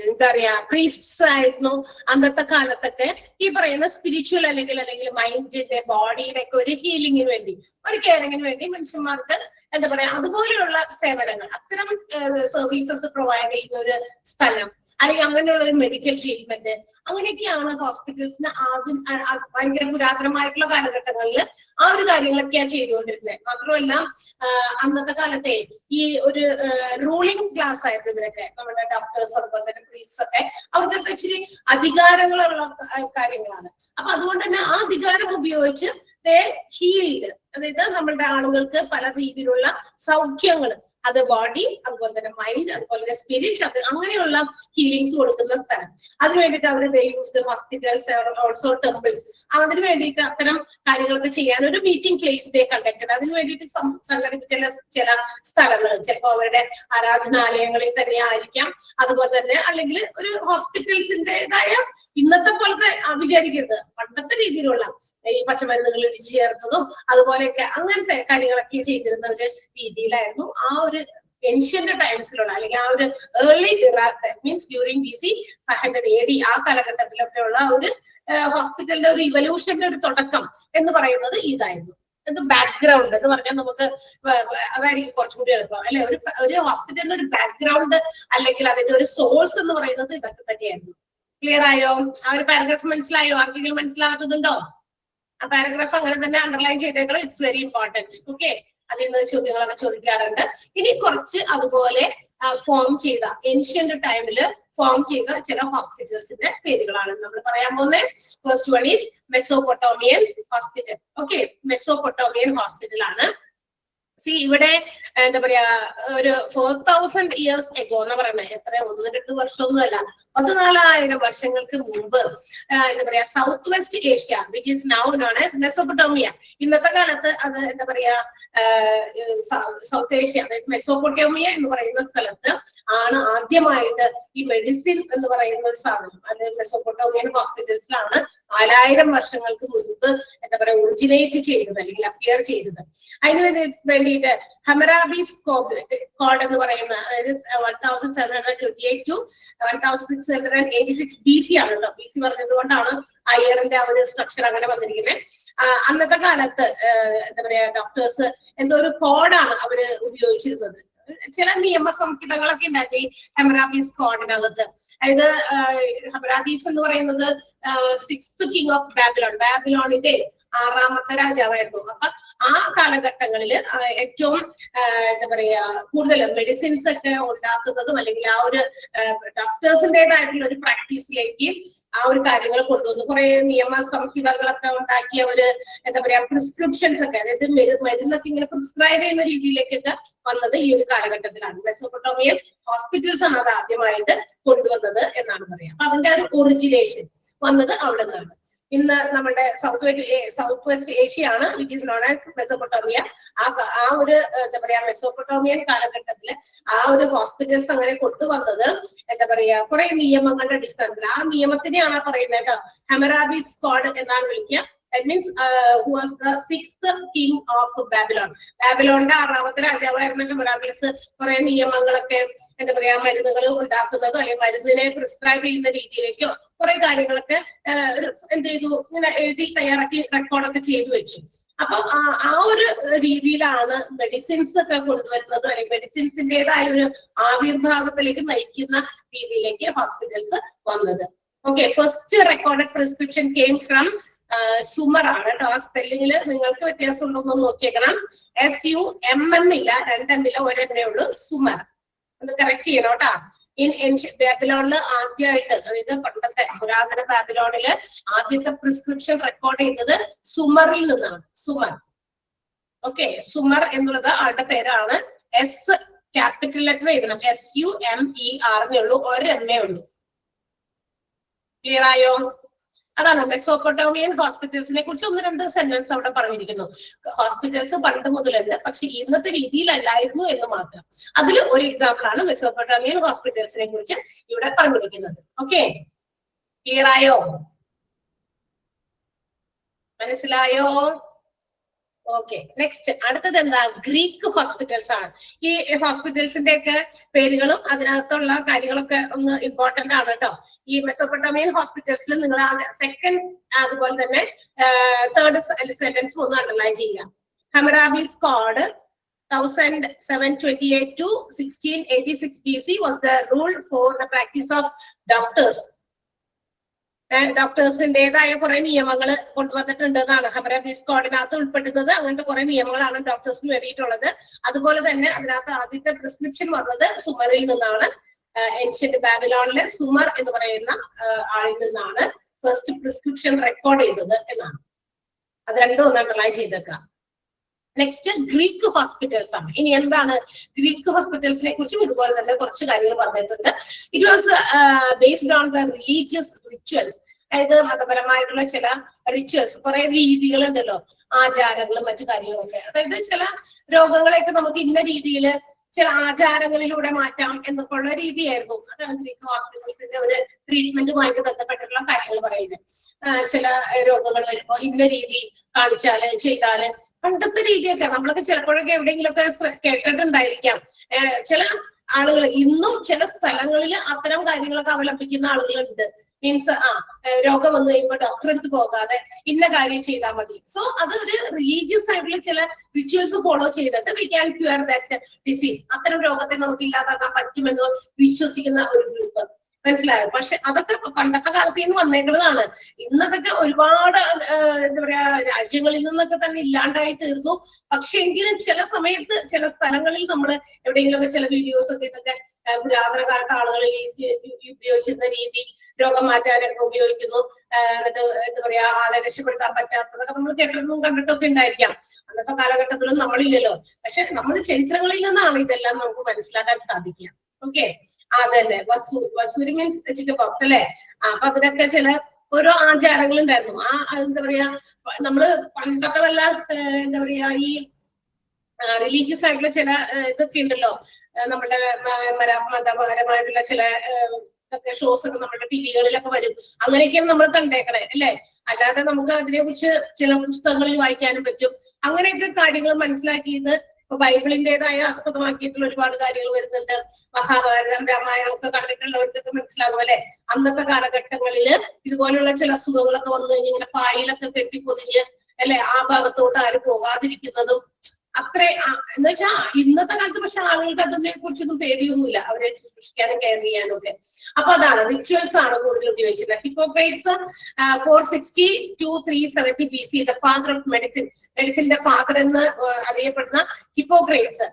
എന്താ പറയാ പ്രീസ്റ്റ്സ് ആയിരുന്നു അന്നത്തെ കാലത്തൊക്കെ ഈ പറയുന്ന സ്പിരിച്വൽ അല്ലെങ്കിൽ മൈൻഡിന്റെ ബോഡിയുടെ ഒക്കെ ഒരു ഹീലിംഗിന് വേണ്ടി, ഒരു കെയറിങ്ങിന് വേണ്ടി മനുഷ്യന്മാർക്ക് എന്താ പറയാ അതുപോലെയുള്ള സേവനങ്ങൾ, അത്തരം സർവീസസ് പ്രൊവൈഡ് ചെയ്യുന്ന ഒരു സ്ഥലം അല്ലെങ്കിൽ അങ്ങനെയുള്ള ഒരു മെഡിക്കൽ ട്രീറ്റ്മെന്റ്, അങ്ങനെയൊക്കെയാണ് ഹോസ്പിറ്റൽസിന് ആദ്യം ഭയങ്കര പുരാതനമായിട്ടുള്ള കാലഘട്ടങ്ങളിൽ ആ ഒരു കാര്യങ്ങളൊക്കെയാണ് ചെയ്തുകൊണ്ടിരുന്നത്. മാത്രമല്ല അന്നത്തെ കാലത്തെ ഈ ഒരു റൂളിംഗ് ക്ലാസ് ആയിരുന്നു ഇവരൊക്കെ, നമ്മുടെ ഡോക്ടേഴ്സ് അതുപോലെ തന്നെ പ്രീസ്റ്റ്സ് ഒക്കെ, അവർക്കൊക്കെ ഇച്ചിരി അധികാരങ്ങളുള്ള കാര്യങ്ങളാണ്. അപ്പൊ അതുകൊണ്ട് തന്നെ ആ അധികാരം ഉപയോഗിച്ച് ഹീൽഡ്, അതായത് നമ്മളുടെ ആളുകൾക്ക് പല രീതിയിലുള്ള സൗഖ്യങ്ങൾ, അത് ബോഡി അതുപോലെ തന്നെ മൈൻഡ് അതുപോലെ തന്നെ സ്പിരിറ്റ്, അത് അങ്ങനെയുള്ള ഹീലിങ്സ് കൊടുക്കുന്ന സ്ഥലം. അതിന് വേണ്ടിയിട്ട് അവർ യൂസ്ഡ് ഹോസ്പിറ്റൽസ്, ഓൾസോ ടെമ്പിൾസ്. അതിന് വേണ്ടിയിട്ട് അത്തരം കാര്യങ്ങളൊക്കെ ചെയ്യാൻ ഒരു മീറ്റിംഗ് പ്ലേസ് ഡേ കണ്ടക്റ്റഡ്. അതിന് വേണ്ടിയിട്ട് സംഘടിപ്പിച്ച ചില സ്ഥലങ്ങൾ, ചിലപ്പോൾ അവരുടെ ആരാധനാലയങ്ങളിൽ തന്നെ ആയിരിക്കാം, അതുപോലെ തന്നെ അല്ലെങ്കിൽ ഒരു ഹോസ്പിറ്റൽസിൻ്റെതായ ഇന്നത്തെ പോലത്തെ വിചാരിക്കരുത്, പണ്ടത്തെ രീതിയിലുള്ള ഈ പച്ചമരുന്നുകൾ ഇടിച്ചു ചേർത്തതും അതുപോലെയൊക്കെ അങ്ങനത്തെ കാര്യങ്ങളൊക്കെ ചെയ്തിരുന്ന ഒരു രീതിയിലായിരുന്നു ആ ഒരു ഏൻഷ്യന്റ് ടൈംസിലുള്ള അല്ലെങ്കിൽ ആ ഒരു early means during BC 500 AD ആ കാലഘട്ടത്തിലൊക്കെ ഉള്ള ഒരു ഹോസ്പിറ്റലിന്റെ ഒരു ഇവല്യൂഷന്റെ ഒരു തുടക്കം എന്ന് പറയുന്നത് ഇതായിരുന്നു. ഇത് ബാക്ക്ഗ്രൗണ്ട് എന്ന് പറഞ്ഞാൽ നമുക്ക് അതായിരിക്കും കുറച്ചും കൂടി എളുപ്പം അല്ലെ. ഒരു ഹോസ്പിറ്റലിന്റെ ഒരു ബാക്ക്ഗ്രൗണ്ട് അല്ലെങ്കിൽ അതിന്റെ ഒരു സോഴ്സ് എന്ന് പറയുന്നത് ഇതൊക്കെ തന്നെയായിരുന്നു. ക്ലിയർ ആയോ? ആ ഒരു പാരഗ്രാഫ് മനസ്സിലായോ? ആർക്കെങ്കിലും മനസ്സിലാകുന്നുണ്ടോ? ആ പാരഗ്രാഫ് അങ്ങനെ തന്നെ അണ്ടർലൈൻ ചെയ്തേക്കണം. It's very important. ഓക്കെ, അതിൽ നിന്ന് ചോദ്യങ്ങളൊക്കെ ചോദിക്കാറുണ്ട്. ഇനി കുറച്ച് അതുപോലെ ഫോം ചെയ്ത ഏൻഷ്യന്റ് ടൈമില് ഫോം ചെയ്ത ചില ഹോസ്പിറ്റൽസിന്റെ പേരുകളാണ് നമ്മൾ പറയാൻ പോകുന്നത്. First one is Mesopotamian hospital. Okay, Mesopotamian hospital ആണ്. ഇവിടെ എന്താ പറയാ ഒരു 4000 years ago എന്ന് പറയുന്നത്, എത്ര 1-2 വർഷമൊന്നുമല്ല, 14,000 വർഷങ്ങൾക്ക് മുമ്പ് എന്താ പറയാ south west Asia, which is now known as Mesopotamia. ഇന്നത്തെ കാലത്ത് അത് എന്താ പറയാ സൗത്ത് ഏഷ്യ, അതായത് മെസോപ്പൊട്ടോമിയ എന്ന് പറയുന്ന സ്ഥലത്ത് ആണ് ആദ്യമായിട്ട് ഈ മെഡിസിൻ എന്ന് പറയുന്ന ഒരു സാധനം, അതായത് മെസോപ്പൊട്ടോമിയൻ ഹോസ്പിറ്റൽസിലാണ് 4000 വർഷങ്ങൾക്ക് മുൻപ് എന്താ പറയാ ഒറിജിനേറ്റ് ചെയ്തത് അല്ലെങ്കിൽ അപ്പിയർ ചെയ്തത്. അതിന് വേണ്ടിയിട്ട് ഹമ്മറാബീസ് കോഡ് എന്ന് പറയുന്ന, അതായത് 1728 to 1686 BC ആണല്ലോ. BC പറഞ്ഞത് കൊണ്ടാണ് അയ്യറിന്റെ ആ ഒരു സ്ട്രക്ചർ അങ്ങനെ വന്നിരിക്കുന്നത്. അന്നത്തെ കാലത്ത് എന്താ പറയാ ഡോക്ടേഴ്സ് എന്തോ ഒരു കോഡാണ് അവര് ഉപയോഗിച്ചിരുന്നത്. ചില നിയമ സംഹിതകളൊക്കെ ഉണ്ടായിരുന്നു ഈ ഹമ്മറാബീസ് കോഡിനകത്ത്. അതായത് ഹമ്മറാബീസ് എന്ന് പറയുന്നത് 6th king of ബാബിലോൺ, ബാബിലോണിന്റെ 6ാമത്തെ രാജാവായിരുന്നു. അപ്പൊ ആ കാലഘട്ടങ്ങളിൽ ഏറ്റവും എന്താ പറയാ കൂടുതൽ മെഡിസിൻസ് ഒക്കെ ഉണ്ടാക്കുന്നതും അല്ലെങ്കിൽ ആ ഒരു ഡോക്ടേഴ്സിൻ്റെതായിട്ടുള്ള ഒരു പ്രാക്ടീസിലേക്ക് ആ ഒരു കാര്യങ്ങൾ കൊണ്ടുവന്നു. കുറെ നിയമ സംഹിതകളൊക്കെ ഉണ്ടാക്കി അവര് എന്താ പറയാ പ്രിസ്ക്രിപ്ഷൻസ് ഒക്കെ, അതായത് മരുന്നൊക്കെ ഇങ്ങനെ പ്രിസ്ക്രൈബ് ചെയ്യുന്ന രീതിയിലേക്കൊക്കെ വന്നത് ഈ ഒരു കാലഘട്ടത്തിലാണ്. മെസോപ്പൊട്ടോമിയൻ ഹോസ്പിറ്റൽസ് ആണ് അത് ആദ്യമായിട്ട് കൊണ്ടുവന്നത് എന്നാണ് പറയാം. അപ്പൊ അതിന്റെ ഒരു ഒറിജിനേഷൻ വന്നത് അവിടെ നിന്നാണ്. ഇന്ന് നമ്മുടെ സൗത്ത് വെസ്റ്റ് ഏഷ്യ ആണ്, which is known as Mesopotamia. ആ ഒരു എന്താ പറയാ മെസോപ്പൊട്ടോമിയൻ കാലഘട്ടത്തില് ആ ഒരു ഹോസ്പിറ്റൽസ് അങ്ങനെ കൊണ്ടുവന്നത് എന്താ പറയാ കുറെ നിയമങ്ങളുടെ അടിസ്ഥാനത്തിൽ. ആ നിയമത്തിനെയാണ് പറയുന്നത് കേട്ടോ ഹമ്മറാബീസ് കോഡ് എന്നാണ് വിളിക്കുക. That means who was the 6th king of Babylon. ബാബിലോണിന്റെ 6ാമത്തെ രാജാവായിരുന്ന ഹമ്മറാബീസ് കുറെ നിയമങ്ങളൊക്കെ എന്താ പറയാ മരുന്നുകൾ ഉണ്ടാക്കുന്നതോ അല്ലെങ്കിൽ മരുന്നിനെ പ്രിസ്ക്രൈബ് ചെയ്യുന്ന രീതിയിലേക്കോ കുറെ കാര്യങ്ങളൊക്കെ എന്ത് ചെയ്തു, ഇങ്ങനെ എഴുതി തയ്യാറാക്കി റെക്കോർഡൊക്കെ ചെയ്തു വെച്ചു. അപ്പൊ ആ ഒരു രീതിയിലാണ് മെഡിസിൻസ് ഒക്കെ കൊണ്ടുവരുന്നത് അല്ലെങ്കിൽ മെഡിസിൻസിന്റേതായ ഒരു ആവിർഭാവത്തിലേക്ക് നയിക്കുന്ന രീതിയിലേക്ക് ഹോസ്പിറ്റൽസ് വന്നത്. Okay, first recorded prescription came from Zumar ആണ് കേട്ടോ. ആ സ്പെല്ലിങ്ങില് നിങ്ങൾക്ക് വ്യത്യാസം ഉണ്ടോന്ന് നോക്കിയേക്കണം. SUMM ഇല്ല, 2 M ഇല്ല, 1 M ഉള്ളൂ. സുമർ, അത് കറക്റ്റ് ചെയ്യണം കേട്ടോ. ബാബിലോണില് ആദ്യമായിട്ട്, അതായത് പണ്ടത്തെ പുരാതന ബാബിലോണില് ആദ്യത്തെ പ്രിസ്ക്രിപ്ഷൻ റെക്കോർഡ് ചെയ്തത് സുമറിൽ നിന്നാണ്. സുമർ. ഓക്കെ, സുമർ എന്നുള്ളത് ആളുടെ പേരാണ്. S ക്യാപിറ്റൽ ലെറ്റർ എഴുതണം. SUMER എന്നേ ഉള്ളൂ, 1 M ഉള്ളൂ. ക്ലിയർ ആയോ? അതാണ് മെസോപ്പൊട്ടോമിയൻ ഹോസ്പിറ്റൽസിനെ കുറിച്ച് ഒന്ന് രണ്ട് സെന്റൻസ് അവിടെ പറഞ്ഞിരിക്കുന്നു. ഹോസ്പിറ്റൽസ് പണ്ട് മുതലുണ്ട്, പക്ഷെ ഇന്നത്തെ രീതിയിലല്ലായിരുന്നു എന്ന് മാത്രം. അതിൽ ഒരു എക്സാമ്പിൾ ആണ് മെസോപ്പൊട്ടോമിയൻ ഹോസ്പിറ്റൽസിനെ കുറിച്ച് ഇവിടെ പറഞ്ഞിരിക്കുന്നത്. ഓക്കെ, ക്ലിയർ ആയോ? മനസ്സിലായോ? ഓക്കെ, നെക്സ്റ്റ് അടുത്തത് എന്താ? ഗ്രീക്ക് ഹോസ്പിറ്റൽസ് ആണ്. ഈ ഹോസ്പിറ്റൽസിന്റെ ഒക്കെ പേരുകളും അതിനകത്തുള്ള കാര്യങ്ങളൊക്കെ ഒന്ന് ഇമ്പോർട്ടന്റ് ആണ് കേട്ടോ. ഈ മെസോപ്പൊട്ടോമിയൻ ഹോസ്പിറ്റൽസിൽ നിങ്ങൾ സെക്കൻഡ് അതുപോലെ തന്നെ തേർഡ് സെന്റൻസ് ഒന്ന് അണ്ടർലൈൻ ചെയ്യുക. ഹമ്മറാബിസ് code 1728 to 1686 BC was the rule for the practice of doctors. ഡോക്ടേഴ്സിന്റേതായ കുറെ നിയമങ്ങൾ കൊണ്ടുവന്നിട്ടുണ്ട് എന്നാണ് ഹമ്മറാബിസ് കോഡിനകത്ത് ഉൾപ്പെടുന്നത്. അങ്ങനത്തെ കുറെ നിയമങ്ങളാണ് ഡോക്ടേഴ്സിന് വേണ്ടിയിട്ടുള്ളത്. അതുപോലെ തന്നെ അതിനകത്ത് ആദ്യത്തെ പ്രിസ്ക്രിപ്ഷൻ വന്നത് സുമറിൽ നിന്നാണ്. ഏൻഷ്യന്റ് ബാബിലോണിലെ സുമർ എന്ന് പറയുന്ന ആളിൽ നിന്നാണ് ഫസ്റ്റ് പ്രിസ്ക്രിപ്ഷൻ റെക്കോർഡ് ചെയ്തത് എന്നാണ്. അത് രണ്ടും ഒന്ന് അണ്ടർലൈൻ ചെയ്തേക്കാം. നെക്സ്റ്റ് ഗ്രീക്ക് ഹോസ്പിറ്റൽസ് ആണ്. ഇനി എന്താണ് ഗ്രീക്ക് ഹോസ്പിറ്റൽസിനെ കുറിച്ചും ഇതുപോലെ തന്നെ കുറച്ച് കാര്യങ്ങൾ പറഞ്ഞിട്ടുണ്ട്. It was based on the religious rituals. അതായത് മതപരമായിട്ടുള്ള ചില റിച്വൽസ്, കുറെ രീതികളുണ്ടല്ലോ, ആചാരങ്ങളും മറ്റു കാര്യങ്ങളൊക്കെ. അതായത് ചില രോഗങ്ങളെയൊക്കെ നമുക്ക് ഇന്ന രീതിയിൽ ചില ആചാരങ്ങളിലൂടെ മാറ്റാം എന്നൊക്കെയുള്ള രീതിയായിരുന്നു. അതാണ് ഗ്രീക്ക് ഹോസ്പിറ്റൽസിന്റെ ഒരു ട്രീറ്റ്മെന്റുമായിട്ട് ബന്ധപ്പെട്ടിട്ടുള്ള കാര്യങ്ങൾ പറയുന്നത്. ചില രോഗങ്ങൾ വരുമ്പോ ഇന്ന രീതി കാണിച്ചാല് ചെയ്താല്, പണ്ടത്തെ രീതിയൊക്കെ നമ്മളൊക്കെ ചിലപ്പോഴൊക്കെ എവിടെയെങ്കിലുമൊക്കെ കേട്ടിട്ടുണ്ടായിരിക്കാം. ചില ആളുകൾ ഇന്നും ചില സ്ഥലങ്ങളിൽ അത്തരം കാര്യങ്ങളൊക്കെ അവലംബിക്കുന്ന ആളുകളുണ്ട്. മീൻസ് രോഗം വന്നു കഴിയുമ്പോൾ ഡോക്ടറെ അടുത്ത് പോകാതെ ഇന്ന കാര്യം ചെയ്താൽ മതി. സോ അത് ഒരു റിലീജിയസ് ആയിട്ടുള്ള ചില റിച്വൽസ് ഫോളോ ചെയ്തിട്ട് we can cure that disease. അത്തരം രോഗത്തെ നമുക്ക് ഇല്ലാതാക്കാൻ പറ്റുമെന്ന് വിശ്വസിക്കുന്ന ഒരു ഗ്രൂപ്പ്. മനസ്സിലായോ? പക്ഷെ അതൊക്കെ പണ്ടത്തെ കാലത്ത് നിന്ന് വന്നേക്കുന്നതാണ്. ഇന്നതൊക്കെ ഒരുപാട് എന്താ പറയാ രാജ്യങ്ങളിൽ നിന്നൊക്കെ തന്നെ ഇല്ലാണ്ടായി തീർന്നു. പക്ഷെ എങ്കിലും ചില സമയത്ത് ചില സ്ഥലങ്ങളിൽ നമ്മൾ എവിടെയെങ്കിലുമൊക്കെ ചില വീഡിയോസ് ഒക്കെ ഇതൊക്കെ പുരാതന കാലത്ത് ആളുകൾ ഉപയോഗിച്ചിരുന്ന രീതി, രോഗം മാറ്റാനൊക്കെ ഉപയോഗിക്കുന്നു. എന്നിട്ട് എന്താ പറയാ ആളെ രക്ഷപ്പെടുത്താൻ പറ്റാത്തതൊക്കെ നമ്മൾ കേട്ടിട്ടും കണ്ടിട്ടൊക്കെ ഉണ്ടായിരിക്കാം. അന്നത്തെ കാലഘട്ടത്തിലും നമ്മളില്ലല്ലോ. പക്ഷെ നമ്മുടെ ചരിത്രങ്ങളിൽ നിന്നാണ് ഇതെല്ലാം നമുക്ക് മനസ്സിലാക്കാൻ സാധിക്കുക. ഓക്കെ, അതന്നെ വസൂരി മീൻസ് ചിക്കൻ ബോക്സ് അല്ലെ. അപ്പൊ അതിനൊക്കെ ചില ഓരോ ആചാരങ്ങൾ ഉണ്ടായിരുന്നു. എന്താ പറയാ നമ്മള് പണ്ടൊക്കെ വല്ല എന്താ പറയാ ഈ റിലീജിയസ് ആയിട്ടുള്ള ചില ഇതൊക്കെ ഉണ്ടല്ലോ, നമ്മുടെ മതപരമായിട്ടുള്ള ചില ഷോസ് ഒക്കെ നമ്മുടെ ടിവികളിലൊക്കെ വരും. അങ്ങനെയൊക്കെയാണ് നമ്മൾ കണ്ടേക്കണേ അല്ലെ. അല്ലാതെ നമുക്ക് അതിനെ കുറിച്ച് ചില പുസ്തകങ്ങളിൽ വായിക്കാനും പറ്റും. അങ്ങനെയൊക്കെ കാര്യങ്ങൾ മനസ്സിലാക്കിയത് ബൈബിളിന്റേതായ ആസ്പദമാക്കിയിട്ടുള്ള ഒരുപാട് കാര്യങ്ങൾ വരുന്നുണ്ട്. മഹാഭാരതം രാമായണം ഒക്കെ കണ്ടിട്ടുള്ളവർക്കൊക്കെ മനസ്സിലാകും അല്ലെ. അന്നത്തെ കാലഘട്ടങ്ങളില് ഇതുപോലുള്ള ചില അസുഖങ്ങളൊക്കെ വന്നു കഴിഞ്ഞ് ഇങ്ങനെ പായലൊക്കെ കെട്ടിപ്പൊതിഞ്ഞ് അല്ലെ ആ ഭാഗത്തോട്ട് ആരും പോകാതിരിക്കുന്നതും അത്രേ എന്ന് വെച്ചാ ഇന്നത്തെ കാലത്ത് പക്ഷെ ആളുകൾക്ക് അതിനെ കുറിച്ചൊന്നും പേടിയൊന്നുമില്ല, അവരെ സൂക്ഷിക്കാനും കെയർ ചെയ്യാനും ഒക്കെ. അപ്പൊ അതാണ് റിച്വൽസ് ആണ് കൂടുതൽ ഉപയോഗിച്ചത്. Hippocrates 460 to 370 BC, the father of medicine, മെഡിസിന്റെ ഫാദർ എന്ന് അറിയപ്പെടുന്ന ഹിപ്പോക്രേറ്റ്സ്,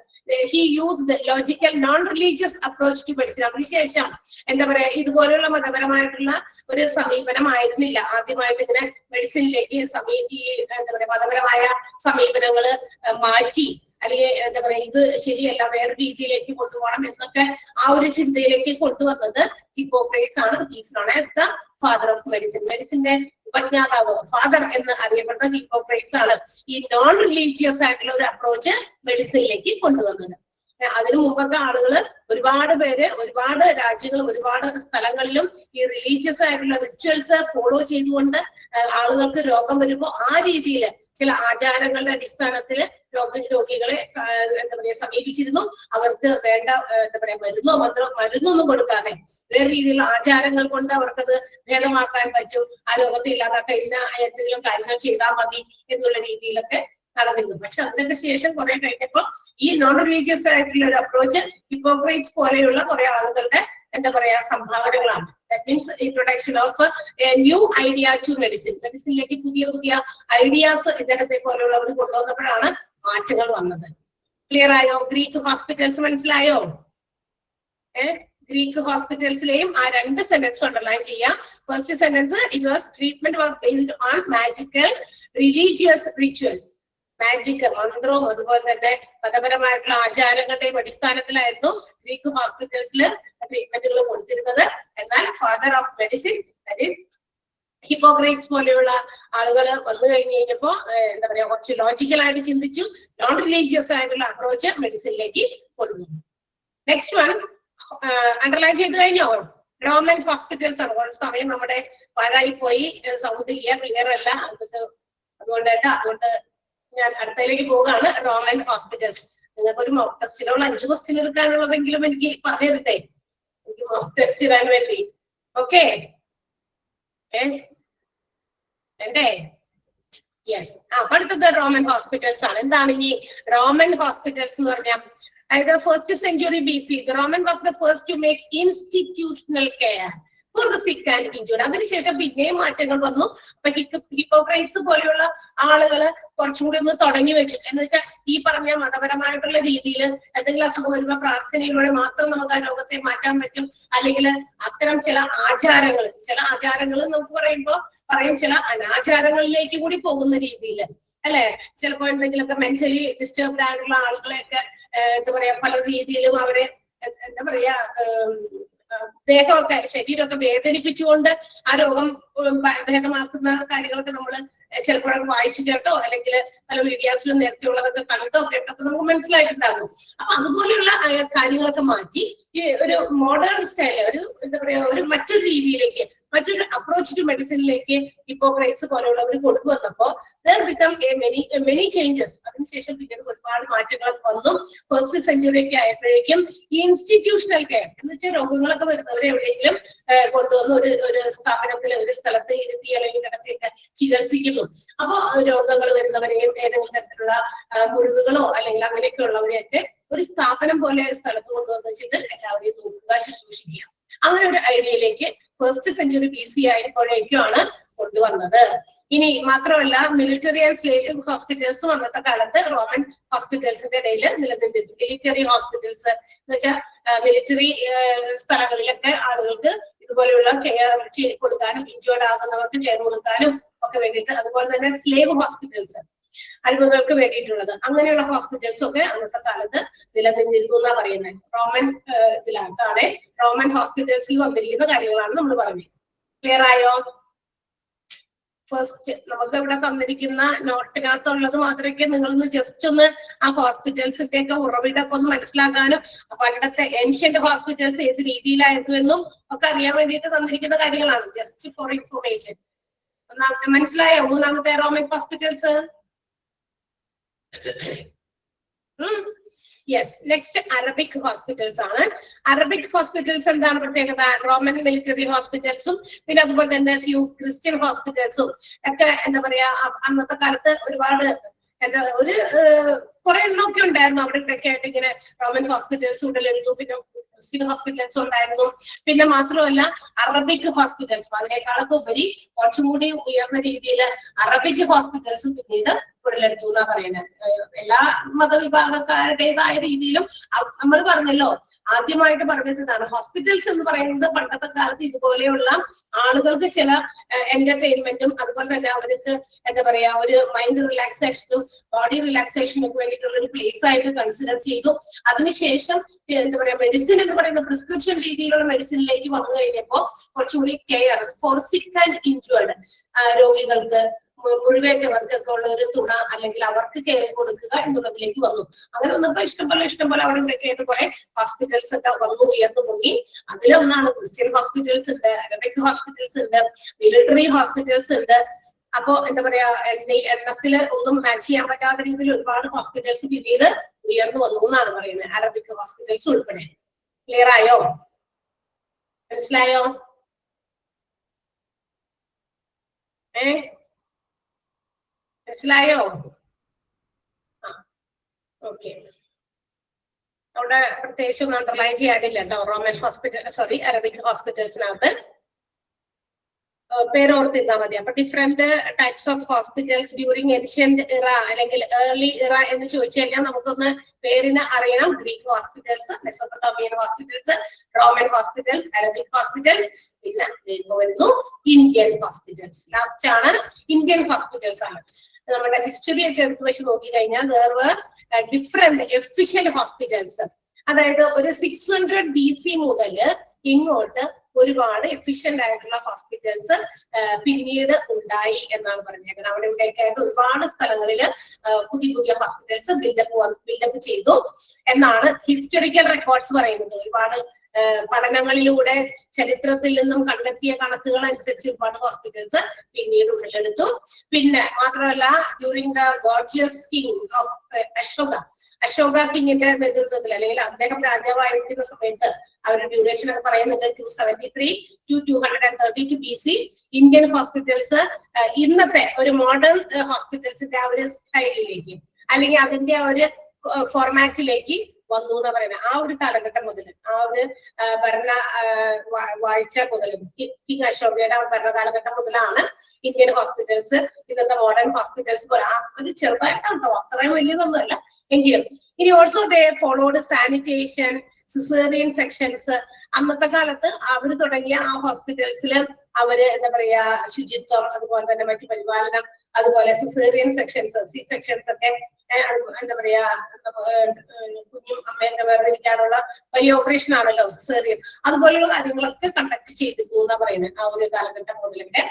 he used the logical non-religious approach to medicine. അതിനുശേഷം എന്താ പറയാ ഇതുപോലെയുള്ള മതപരമായിട്ടുള്ള ഒരു സമീപനമായിരുന്നില്ല ആദ്യമായിട്ട് ഇങ്ങനെ മെഡിസിനിലേക്ക് ഈ എന്താ പറയാ മതപരമായ സമീപനങ്ങള് മാറ്റി, അല്ലെങ്കിൽ എന്താ പറയാ ഇത് ശരിയല്ല വേറെ രീതിയിലേക്ക് കൊണ്ടുപോകണം എന്നൊക്കെ ആ ഒരു ചിന്തയിലേക്ക് കൊണ്ടുവന്നത് ഹിപ്പോക്രേറ്റ്സ് ആണ്. He's known as the father of medicine. മെഡിസിന്റെ ഉപജ്ഞാതാവ്, ഫാദർ എന്ന് അറിയപ്പെടുന്ന ഹിപ്പോക്രേറ്റ്സ് ആണ് ഈ നോൺ റിലീജിയസ് ആയിട്ടുള്ള ഒരു അപ്രോച്ച് മെഡിസിനിലേക്ക് കൊണ്ടുവന്നത്. അതിനു മുമ്പൊക്കെ ആളുകള് ഒരുപാട് പേര് ഒരുപാട് രാജ്യങ്ങളും ഒരുപാട് സ്ഥലങ്ങളിലും ഈ റിലീജിയസ് ആയിട്ടുള്ള റിച്വൽസ് ഫോളോ ചെയ്തുകൊണ്ട് ആളുകൾക്ക് രോഗം വരുമ്പോൾ ആ രീതിയിൽ ചില ആചാരങ്ങളുടെ അടിസ്ഥാനത്തിൽ രോഗികളെ എന്താ പറയാ സമീപിച്ചിരുന്നു. അവർക്ക് വേണ്ട എന്താ പറയാ മരുന്നൊന്നും കൊടുക്കാതെ വേറെ രീതിയിലുള്ള ആചാരങ്ങൾ കൊണ്ട് അവർക്കത് ഭേദമാക്കാൻ പറ്റും, ആ രോഗത്തെ ഇല്ലാതാക്കാൻ എന്തെങ്കിലും കാര്യങ്ങൾ ചെയ്താൽ മതി എന്നുള്ള രീതിയിലൊക്കെ നടന്നിരുന്നു. പക്ഷെ അതിനൊക്കെ ശേഷം കുറെ കഴിഞ്ഞപ്പോ ഈ നോൺ റിലീജിയസ് ആയിട്ടുള്ള ഒരു അപ്രോച്ച് ഹിപ്പോക്രേറ്റ്സ് പോലെയുള്ള കുറെ ആളുകളുടെ എന്താ പറയാ സംഭാവനകളാണ്. That means introduction of a new idea to medicine. മെഡിസിനിലേക്ക് പുതിയ പുതിയ ഐഡിയാസ് ഇദ്ദേഹത്തെ പോലെയുള്ളവർ കൊണ്ടുവന്നപ്പോഴാണ് മാറ്റങ്ങൾ വന്നത്. ക്ലിയർ ആയോ? ഗ്രീക്ക് ഹോസ്പിറ്റൽസ് മനസ്സിലായോ? ഗ്രീക്ക് ഹോസ്പിറ്റൽസിലെയും ആ രണ്ട് സെന്റൻസ് അണ്ടർലൈൻ ചെയ്യാം. First sentence, it was treatment was based on magical religious rituals. Magic മന്ത്രവും അതുപോലെ തന്നെ മതപരമായിട്ടുള്ള ആചാരങ്ങളുടെയും അടിസ്ഥാനത്തിലായിരുന്നു ഗ്രീക്ക് ഹോസ്പിറ്റൽസിൽ ട്രീറ്റ്മെന്റുകൾ കൊടുത്തിരുന്നത്. എന്നാൽ father of medicine that is hypocrites പോലെയുള്ള ആളുകൾ വന്നു കഴിഞ്ഞു കഴിഞ്ഞപ്പോ എന്താ പറയാ കുറച്ച് ലോജിക്കലായിട്ട് ചിന്തിച്ചു, നോൺ റിലീജിയസ് ആയിട്ടുള്ള അപ്രോച്ച് മെഡിസിനിലേക്ക് കൊണ്ടുവന്നു. നെക്സ്റ്റ് വൺ അണ്ടർലൈൻ ചെയ്ത് കഴിഞ്ഞോ? ഗവൺമെന്റ് ഹോസ്പിറ്റൽസ് ആണ്. കുറച്ച് സമയം നമ്മുടെ പാഴായി പോയി, സൗണ്ട് ക്ലിയർ അല്ല, അതുകൊണ്ട് ഞാൻ അടുത്തതിലേക്ക് പോവുകയാണ്. Government hospitals. നിങ്ങൾക്ക് ഒരു മോക്ക് ടെസ്റ്റിനോ 5 ക്വസ്റ്റ്യൻ എടുക്കാനുള്ളതെങ്കിലും എനിക്ക് പറഞ്ഞു തരട്ടെ, എനിക്ക് മോക്ക് ടെസ്റ്റ് ഇടാൻ വേണ്ടി. ഓക്കെ വേണ്ടേ? യെസ്. അപ്പൊ അടുത്തത് റോമൻ ഹോസ്പിറ്റൽസ് ആണ്. എന്താണ് ഈ റോമൻ ഹോസ്പിറ്റൽസ് എന്ന് പറഞ്ഞാൽ? അതായത് first century BC, the Roman was the first to make institutional care for the sick and injured. അതിനുശേഷം പിന്നെയും മാറ്റങ്ങൾ വന്നു. അപ്പൊ ഹിപ്പോക്രൈറ്റ്സ് പോലെയുള്ള ആളുകൾ കുറച്ചും കൂടി ഒന്ന് തുടങ്ങി വെച്ചു. എന്ന് വെച്ചാൽ ഈ പറഞ്ഞ മതപരമായിട്ടുള്ള രീതിയിൽ എന്തെങ്കിലും അസുഖം വരുമ്പോൾ പ്രാർത്ഥനയിലൂടെ മാത്രം നമുക്ക് ആ രോഗത്തെ മാറ്റാൻ പറ്റും, അല്ലെങ്കിൽ അത്തരം ചില ആചാരങ്ങൾ നമുക്ക് പറയും ചില അനാചാരങ്ങളിലേക്ക് കൂടി പോകുന്ന രീതിയിൽ, അല്ലെ? ചിലപ്പോ എന്തെങ്കിലുമൊക്കെ മെന്റലി ഡിസ്റ്റർബ്ഡ് ആയിട്ടുള്ള ആളുകളെയൊക്കെ എന്താ പറയാ പല രീതിയിലും അവരെ എന്താ പറയാ ദേഹമൊക്കെ ശരീരമൊക്കെ വേദനിപ്പിച്ചുകൊണ്ട് ആ രോഗം ഭേദമാക്കുന്ന കാര്യങ്ങളൊക്കെ നമ്മൾ ചിലപ്പോഴൊക്കെ വായിച്ചു കേട്ടോ, അല്ലെങ്കിൽ പല വീഡിയോസിലും നേരത്തെയുള്ളതൊക്കെ കണ്ടോ കേട്ടൊക്കെ നമുക്ക് മനസ്സിലായിട്ടുണ്ടാകും. അപ്പൊ അതുപോലെയുള്ള കാര്യങ്ങളൊക്കെ മാറ്റി ഈ ഒരു മോഡേൺ സ്റ്റൈല്, ഒരു എന്താ പറയാ ഒരു മറ്റൊരു രീതിയിലേക്ക്, മറ്റൊരു അപ്രോച്ച് ടു മെഡിസിനിലേക്ക് ഹിപ്പോക്രൈറ്റ്സ് പോലെയുള്ളവർ കൊണ്ടുവന്നപ്പോ there become many changes. അതിനുശേഷം പിന്നീട് ഒരുപാട് മാറ്റങ്ങളൊക്കെ വന്നു. ഫസ്റ്റ് സെഞ്ചുറിയൊക്കെ ആയപ്പോഴേക്കും ഇൻസ്റ്റിറ്റ്യൂഷണൽ കെയർ എന്ന് വെച്ചാൽ രോഗങ്ങളൊക്കെ വരുന്നവരെ എവിടെയെങ്കിലും കൊണ്ടുവന്ന് ഒരു സ്ഥാപനത്തിൽ ഒരു സ്ഥലത്ത് ഇരുത്തി അല്ലെങ്കിൽ കിടത്തിയൊക്കെ ചികിത്സിക്കുന്നു. അപ്പൊ രോഗങ്ങൾ വരുന്നവരെയും ഏതെങ്കിലും തരത്തിലുള്ള മുറിവുകളോ അല്ലെങ്കിൽ അങ്ങനെയൊക്കെ ഉള്ളവരെയൊക്കെ ഒരു സ്ഥാപനം പോലെ സ്ഥലത്ത് കൊണ്ടുവന്ന് വെച്ചിട്ട് എല്ലാവരെയും നോക്കുക, ശുശ്രൂഷിക്കുക. അങ്ങനെ ഒരു ഐഡിയയിലേക്ക് ഫസ്റ്റ് സെഞ്ചുറി BC ആയപ്പോഴേക്കുമാണ് കൊണ്ടുവന്നത്. ഇനി മാത്രമല്ല മിലിറ്ററി ആൻഡ് സ്ലേവ് ഹോസ്പിറ്റൽസും അന്നത്തെ കാലത്ത് റോമൻ ഹോസ്പിറ്റൽസിന്റെ ഇടയിൽ നിലനിന്നിരുന്നു. മിലിറ്ററി ഹോസ്പിറ്റൽസ് എന്ന് വെച്ചാൽ മിലിറ്ററി സ്ഥലങ്ങളിലൊക്കെ ആളുകൾക്ക് ഇതുപോലെയുള്ള കെയർ കൊടുക്കാനും ഇൻജേർഡ് ആകുന്നവർക്ക് കെയർ കൊടുക്കാനും ഒക്കെ വേണ്ടിയിട്ട്, അതുപോലെ തന്നെ സ്ലേവ് ഹോസ്പിറ്റൽസ് അടിമകൾക്ക് വേണ്ടിയിട്ടുള്ളത്, അങ്ങനെയുള്ള ഹോസ്പിറ്റൽസും ഒക്കെ അന്നത്തെ കാലത്ത് നിലനിന്നിരുന്നു എന്നാ പറയുന്നത്. റോമൻ ഇതിലാണ് റോമൻ ഹോസ്പിറ്റൽസിൽ വന്നിരിക്കുന്ന കാര്യങ്ങളാണ് നമ്മൾ പറഞ്ഞത്. ക്ലിയർ ആയോ? ഫസ്റ്റ് നമുക്ക് ഇവിടെ തന്നിരിക്കുന്ന നോട്ടിനകത്തുള്ളത് മാത്രമേ നിങ്ങളൊന്ന് ജസ്റ്റ് ഒന്ന് ആ ഹോസ്പിറ്റൽസിന്റെ ഒക്കെ ഉറവിടമൊക്കെ ഒന്ന് മനസ്സിലാക്കാനും പണ്ടത്തെ ഏൻഷ്യന്റ് ഹോസ്പിറ്റൽസ് ഏത് രീതിയിലായിരുന്നു എന്നും ഒക്കെ അറിയാൻ വേണ്ടിയിട്ട് തന്നിരിക്കുന്ന കാര്യങ്ങളാണ്. Just for information. മനസ്സിലായോ മൂന്നാമത്തെ Roman hospitals? Yes. Next Arabic hospitals ആണ്. അറബിക് ഹോസ്പിറ്റൽസ് എന്താണ് പ്രത്യേകത? റോമൻ മിലിറ്ററി ഹോസ്പിറ്റൽസും പിന്നെ അതുപോലെ തന്നെ ഫ്യൂ ക്രിസ്ത്യൻ ഹോസ്പിറ്റൽസും ഒക്കെ എന്താ പറയാ അന്നത്തെ കാലത്ത് ഒരുപാട് ഒരു കുറെ എണ്ണമൊക്കെ ഉണ്ടായിരുന്നു. അവിടെ ഇവിടെയൊക്കെ ആയിട്ട് ഇങ്ങനെ റോമൻ ഹോസ്പിറ്റൽസ് ഉടലെടുത്തു. പിന്നെ ക്രിസ്ത്യൻ ഹോസ്പിറ്റൽസ് ഉണ്ടായിരുന്നു. പിന്നെ മാത്രമല്ല അറബിക് ഹോസ്പിറ്റൽസും അതിനേക്കാളൊക്കെ ഉപരി കുറച്ചും കൂടി ഉയർന്ന രീതിയിൽ അറബിക് ഹോസ്പിറ്റൽസും പിന്നീട് ഉടലെടുത്തു എന്നാ പറയുന്നത്. എല്ലാ മതവിഭാഗക്കാരുടേതായ രീതിയിലും നമ്മൾ പറഞ്ഞല്ലോ, ആദ്യമായിട്ട് പറഞ്ഞത് ഇതാണ്. ഹോസ്പിറ്റൽസ് എന്ന് പറയുന്നത് പണ്ടത്തെ കാലത്ത് ഇതുപോലെയുള്ള ആളുകൾക്ക് ചില എന്റർടൈൻമെന്റും അതുപോലെ തന്നെ അവർക്ക് എന്താ പറയാ ഒരു മൈൻഡ് റിലാക്സേഷനും ബോഡി റിലാക്സേഷനും ഒക്കെ വേണ്ടിയിട്ടുള്ള ഒരു പ്ലേസ് ആയിട്ട് കൺസിഡർ ചെയ്തു. അതിനുശേഷം എന്താ പറയാ മെഡിസിൻ എന്ന് പറയുന്ന പ്രിസ്ക്രിപ്ഷൻ രീതിയിലുള്ള മെഡിസിനിലേക്ക് വന്നു കഴിഞ്ഞപ്പോ കുറച്ചുകൂടി കെയർ ഫോർ സിക്ക് ആൻഡ് ഇൻജേർഡ് രോഗികൾക്ക്, മുറിവേറ്റവർക്കൊക്കെ ഉള്ള ഒരു തുണ അല്ലെങ്കിൽ അവർക്ക് കെയർ കൊടുക്കുക എന്നുള്ളതിലേക്ക് വന്നു. അങ്ങനെ വന്നപ്പോ ഇഷ്ടംപോലെ അവിടെ ഇവിടെയൊക്കെ ആയിട്ട് കുറെ ഹോസ്പിറ്റൽസ് ഒക്കെ വന്നു ഉയർന്നു പൊങ്ങി. അതിലൊന്നാണ് ക്രിസ്ത്യൻ ഹോസ്പിറ്റൽസ് ഉണ്ട്, അറബിക് ഹോസ്പിറ്റൽസ് ഉണ്ട്, മിലിറ്ററി ഹോസ്പിറ്റൽസ് ഉണ്ട്. അപ്പോ എന്താ പറയാ എണ്ണത്തില് ഒന്നും മാച്ച് ചെയ്യാൻ പറ്റാത്ത രീതിയിൽ ഒരുപാട് ഹോസ്പിറ്റൽസ് പിന്നീട് ഉയർന്നു വന്നു എന്നാണ് പറയുന്നത്, അറബിക് ഹോസ്പിറ്റൽസ് ഉൾപ്പെടെ. ക്ലിയർ ആയോ? മനസ്സിലായോ? മനസ്സിലായോ? ഓക്കെ. അവിടെ പ്രത്യേകിച്ച് ഒന്നും അണ്ടർലൈൻ ചെയ്യാനില്ല കേട്ടോ. റോമൻ ഹോസ്പിറ്റൽ അറബിക് ഹോസ്പിറ്റൽസിനകത്ത് പേര് ഓർത്തിരുന്നാൽ മതി. അപ്പൊ different types of hospitals during ancient ഇറ അല്ലെങ്കിൽ ഏർലി ഇറ എന്ന് ചോദിച്ചു കഴിഞ്ഞാൽ നമുക്കൊന്ന് പേരിന് അറിയണം. Greek hospitals, Mesopotamian hospitals, Roman hospitals, Arabic hospitals, പിന്നെ ഇപ്പൊ വരുന്നു ഇന്ത്യൻ ഹോസ്പിറ്റൽസ്. ലാസ്റ്റ് ആണ് ഇന്ത്യൻ ഹോസ്പിറ്റൽസ് ആണ്. നമ്മുടെ ഹിസ്റ്ററി ഒക്കെ എടുത്തു വെച്ച് നോക്കി കഴിഞ്ഞാൽ there were different efficient hospitals. അതായത് ഒരു 600 BC മുതൽ ഇങ്ങോട്ട് ഒരുപാട് എഫിഷ്യന്റ് ആയിട്ടുള്ള ഹോസ്പിറ്റൽസ് പിന്നീട് ഉണ്ടായി എന്നാണ് പറഞ്ഞേക്കുന്നത്. അവിടെ ഇവിടെയൊക്കെ ആയിട്ട് ഒരുപാട് സ്ഥലങ്ങളിൽ പുതിയ പുതിയ ഹോസ്പിറ്റൽസ് ബിൽഡപ്പ് ചെയ്തു എന്നാണ് ഹിസ്റ്റോറിക്കൽ റെക്കോർഡ്സ് പറയുന്നത്. ഒരുപാട് പഠനങ്ങളിലൂടെ ചരിത്രത്തിൽ നിന്നും കണ്ടെത്തിയ കണക്കുകൾ അനുസരിച്ച് ഒരുപാട് ഹോസ്പിറ്റൽസ് പിന്നീട് ഉടലെടുത്തു. പിന്നെ മാത്രമല്ല during the gorgeous king of Ashoka കിങ്ങിന്റെ നേതൃത്വത്തിൽ അല്ലെങ്കിൽ അദ്ദേഹം രാജാവായിരിക്കുന്ന സമയത്ത് അവരുടെ ഡ്യൂറേഷൻ ഒക്കെ പറയുന്നുണ്ട് 273 to 232 BC. ഇന്ത്യൻ ഹോസ്പിറ്റൽസ് ഇന്നത്തെ ഒരു മോഡേൺ ഹോസ്പിറ്റൽസിന്റെ ആ ഒരു സ്റ്റൈലിലേക്ക് അല്ലെങ്കിൽ അതിന്റെ ആ ഒരു ഫോർമാറ്റിലേക്ക് വന്നു എന്ന് പറയുന്നത്. ആ ഒരു കാലഘട്ടം മുതൽ, ആ ഒരു വാഴ്ച മുതൽ, കിങ് അശോകയുടെ ഭരണ കാലഘട്ടം മുതലാണ് ഇന്ത്യൻ ഹോസ്പിറ്റൽസ് ഇന്നത്തെ മോഡേൺ ഹോസ്പിറ്റൽസ് പോലെ ഒരു ചെറുതായിട്ടാണോ, അത്രയും വലിയതൊന്നുമല്ല എങ്കിലും. ഇനി also they followed sanitation, caesarean sections. അന്നത്തെ കാലത്ത് അവർ തുടങ്ങിയ ആ ഹോസ്പിറ്റൽസിൽ അവര് എന്താ പറയാ ശുചിത്വം, അതുപോലെ തന്നെ മറ്റു പരിപാലനം, അതുപോലെ സിസേറിയൻ സെക്ഷൻസ്, സി സെക്ഷൻസ് ഒക്കെ എന്താ പറയാ കുഞ്ഞും അമ്മയൊക്കെ വേർതിരിക്കാനുള്ള വലിയ ഓപ്പറേഷൻ ആണല്ലോ സിസേറിയൻ. അതുപോലെയുള്ള കാര്യങ്ങളൊക്കെ കണ്ടക്ട് ചെയ്തിരുന്നു എന്നാ പറയുന്നത് ആ ഒരു കാലഘട്ടം മുതലൊക്കെ.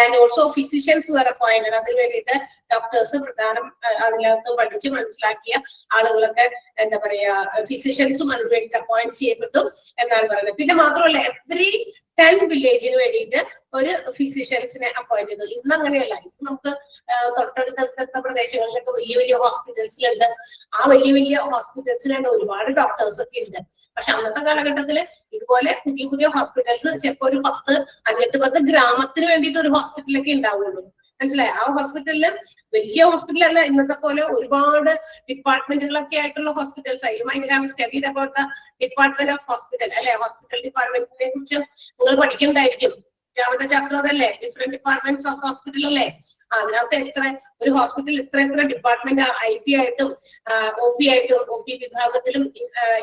ആൻഡ് ഓൾസോ ഫിസിഷ്യൻസ് വേറെ പോയിന്റ്, അതിന് വേണ്ടിയിട്ട് ഡോക്ടേഴ്സ് പ്രധാനം അതിനകത്ത് പഠിച്ച് മനസ്സിലാക്കിയ ആളുകളൊക്കെ എന്താ പറയാ ഫിസിഷ്യൻസും അതിന് വേണ്ടിയിട്ട് അപ്പോയിന്റ് ചെയ്യപ്പെട്ടു എന്നാണ് പറയുന്നത്. പിന്നെ മാത്രമല്ല എവറി 10 വില്ലേജിന് വേണ്ടിയിട്ട് ഒരു ഫിസിഷ്യൻസിനെ അപ്പോയിന്റ് ചെയ്തു. ഇന്ന് അങ്ങനെയല്ല. ഇന്ന് നമുക്ക് തൊട്ടടുത്ത പ്രദേശങ്ങളിലൊക്കെ വലിയ വലിയ ഹോസ്പിറ്റൽസിലുണ്ട്. ആ വലിയ വലിയ ഹോസ്പിറ്റൽസിലാണ് ഒരുപാട് ഡോക്ടേഴ്സ് ഒക്കെ ഉണ്ട്. പക്ഷെ അന്നത്തെ കാലഘട്ടത്തിൽ ഇതുപോലെ പുതിയ പുതിയ ഹോസ്പിറ്റൽസ് ചിലപ്പോൾ ഒരു 5-10 ഗ്രാമത്തിന് വേണ്ടിയിട്ട് ഒരു ഹോസ്പിറ്റലൊക്കെ ഉണ്ടാവുള്ളൂ. മനസ്സിലായി? ആ ഹോസ്പിറ്റലില് വലിയ ഹോസ്പിറ്റലല്ല, ഇന്നത്തെ പോലെ ഒരുപാട് ഡിപ്പാർട്ട്മെന്റുകളൊക്കെ ആയിട്ടുള്ള ഹോസ്പിറ്റൽസ് ആയി. Studied about the department of hospital അല്ലെ. ഹോസ്പിറ്റൽ ഡിപ്പാർട്ട്മെന്റിനെ കുറിച്ച് നിങ്ങൾ പഠിക്കണ്ടായിരിക്കും. ജാവത ചാപ്റ്റർ അതല്ലേ, ഡിഫറെന്റ് ഡിപ്പാർട്ട്മെന്റ്സ് ഓഫ് ഹോസ്പിറ്റൽ അല്ലേ. അതിനകത്ത് ഒരു ഹോസ്പിറ്റൽ ഇത്ര ഡിപ്പാർട്ട്മെന്റ് IP ആയിട്ടും OP ആയിട്ടും, OP വിഭാഗത്തിലും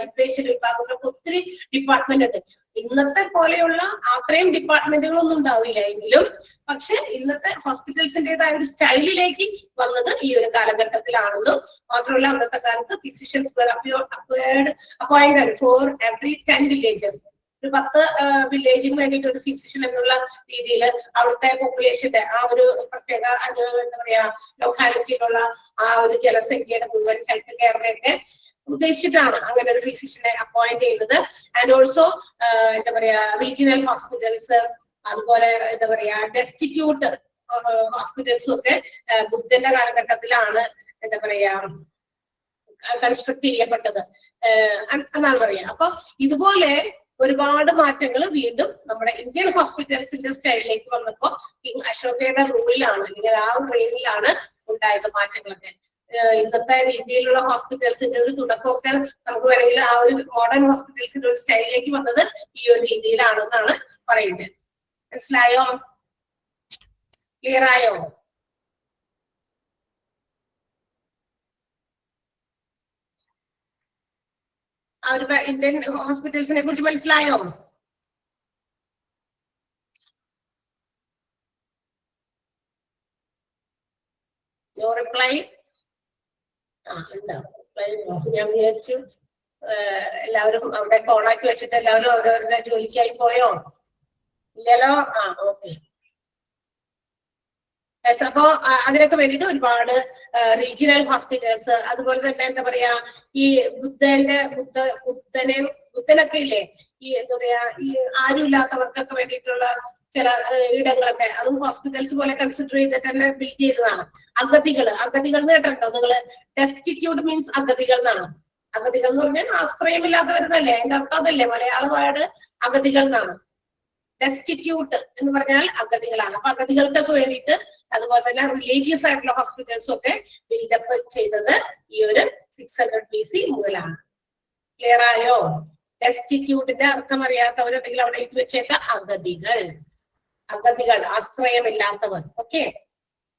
ഇൻപേഷ്യന്റ് വിഭാഗത്തിലും ഒത്തിരി ഡിപ്പാർട്ട്മെന്റ് ഉണ്ട്. ഇന്നത്തെ പോലെയുള്ള അത്രയും ഡിപ്പാർട്ട്മെന്റുകളൊന്നും ഉണ്ടാവില്ല എങ്കിലും പക്ഷെ ഇന്നത്തെ ഹോസ്പിറ്റൽസിന്റേതായ ഒരു സ്റ്റൈലിലേക്ക് വന്നത് ഈ ഒരു കാലഘട്ടത്തിലാണെന്നും മാത്രമല്ല അന്നത്തെ കാലത്ത് physicians appointed for every 10 villages. ഒരു 10 വില്ലേജിന് വേണ്ടിയിട്ട് ഒരു ഫിസിഷ്യൻ എന്നുള്ള രീതിയിൽ അവിടുത്തെ പോപ്പുലേഷന്റെ ആ ഒരു പ്രത്യേക എന്താ പറയാ ലൊക്കാലിറ്റിയിലുള്ള ആ ഒരു ജനസംഖ്യയുടെ മുഴുവൻ ഹെൽത്ത് കെയറിനെയൊക്കെ ഉദ്ദേശിച്ചിട്ടാണ് അങ്ങനെ ഒരു ഫിസിഷ്യനെ അപ്പോയിന്റ് ചെയ്യുന്നത്. ആൻഡ് ഓൾസോ എന്താ പറയാ റീജിയണൽ ഹോസ്പിറ്റൽസ്, അതുപോലെ എന്താ പറയാ ഡെസ്റ്റിറ്റ്യൂട്ട് ഹോസ്പിറ്റൽസും ഒക്കെ ബുദ്ധന്റെ കാലഘട്ടത്തിലാണ് എന്താ പറയാ കൺസ്ട്രക്ട് ചെയ്യപ്പെട്ടത് എന്നാണ് പറയാ. അപ്പൊ ഇതുപോലെ ഒരുപാട് മാറ്റങ്ങൾ വീണ്ടും നമ്മുടെ ഇന്ത്യൻ ഹോസ്പിറ്റൽസിന്റെ സ്റ്റൈലിലേക്ക് വന്നപ്പോ കിങ് അശോകയുടെ റൂളിലാണ് അല്ലെങ്കിൽ ആ റെയിനിലാണ് ഉണ്ടായത് മാറ്റങ്ങളൊക്കെ. ഇന്നത്തെ രീതിയിലുള്ള ഹോസ്പിറ്റൽസിന്റെ ഒരു തുടക്കമൊക്കെ നമുക്ക് വേണമെങ്കിൽ ആ ഒരു മോഡേൺ ഹോസ്പിറ്റൽസിന്റെ ഒരു സ്റ്റൈലിലേക്ക് വന്നത് ഈ ഒരു രീതിയിലാണെന്നാണ് പറയുന്നത്. മനസ്സിലായോ? ക്ലിയർ ആയോ? ആ ഒരു ഇന്ത്യൻ ഹോസ്പിറ്റൽസിനെ കുറിച്ച് മനസ്സിലായോ? No reply? ഞാൻ വിചാരിച്ചു എല്ലാവരും അവിടെ ഓണാക്കി വെച്ചിട്ട് എല്ലാവരും അവരവരുടെ ജോലിക്കായി പോയോ? ഇല്ലല്ലോ. ഓക്കെ. അപ്പോ അതിനൊക്കെ വേണ്ടിയിട്ട് ഒരുപാട് റീജിയണൽ ഹോസ്പിറ്റൽസ്, അതുപോലെ തന്നെ എന്താ പറയാ ഈ ബുദ്ധനൊക്കെ ഇല്ലേ, ഈ എന്താ പറയാ ഈ ആരുമില്ലാത്തവർക്കൊക്കെ വേണ്ടിയിട്ടുള്ള ചില ഇടങ്ങളൊക്കെ അതും ഹോസ്പിറ്റൽസ് പോലെ കൺസിഡർ ചെയ്തിട്ട് തന്നെ ബിൽഡ് ചെയ്തതാണ്. അഗതികൾ എന്ന് കേട്ടിട്ടുണ്ടോ നിങ്ങള്? ഡെസ്റ്റിറ്റ്യൂട്ട് മീൻസ് അഗതികൾ എന്നാണ്. അഗതികൾ എന്ന് പറഞ്ഞാൽ ആശ്രയമില്ലാത്തവരെന്നല്ലേ, അതിന്റെ അർത്ഥം അതല്ലേ, മലയാള വേർഡ് അഗതികൾ എന്നാണ്. ഡെസ്റ്റിറ്റ്യൂട്ട് എന്ന് പറഞ്ഞാൽ അഗതികളാണ്. അപ്പൊ അഗതികൾക്കൊക്കെ വേണ്ടിയിട്ട് അതുപോലെ തന്നെ റിലീജിയസ് ആയിട്ടുള്ള ഹോസ്പിറ്റൽസും ഒക്കെ ബിൽഡപ്പ് ചെയ്തത് ഈ ഒരു 600 BC മുതലാണ്. ക്ലിയർ ആയോ? ഡെസ്റ്റിറ്റ്യൂട്ടിന്റെ അർത്ഥം അറിയാത്തവരുണ്ടെങ്കിൽ അവിടെ എഴുതി വെച്ചേക്ക അഗതികൾ, ആശ്രയമില്ലാത്തവർ. ഓക്കെ.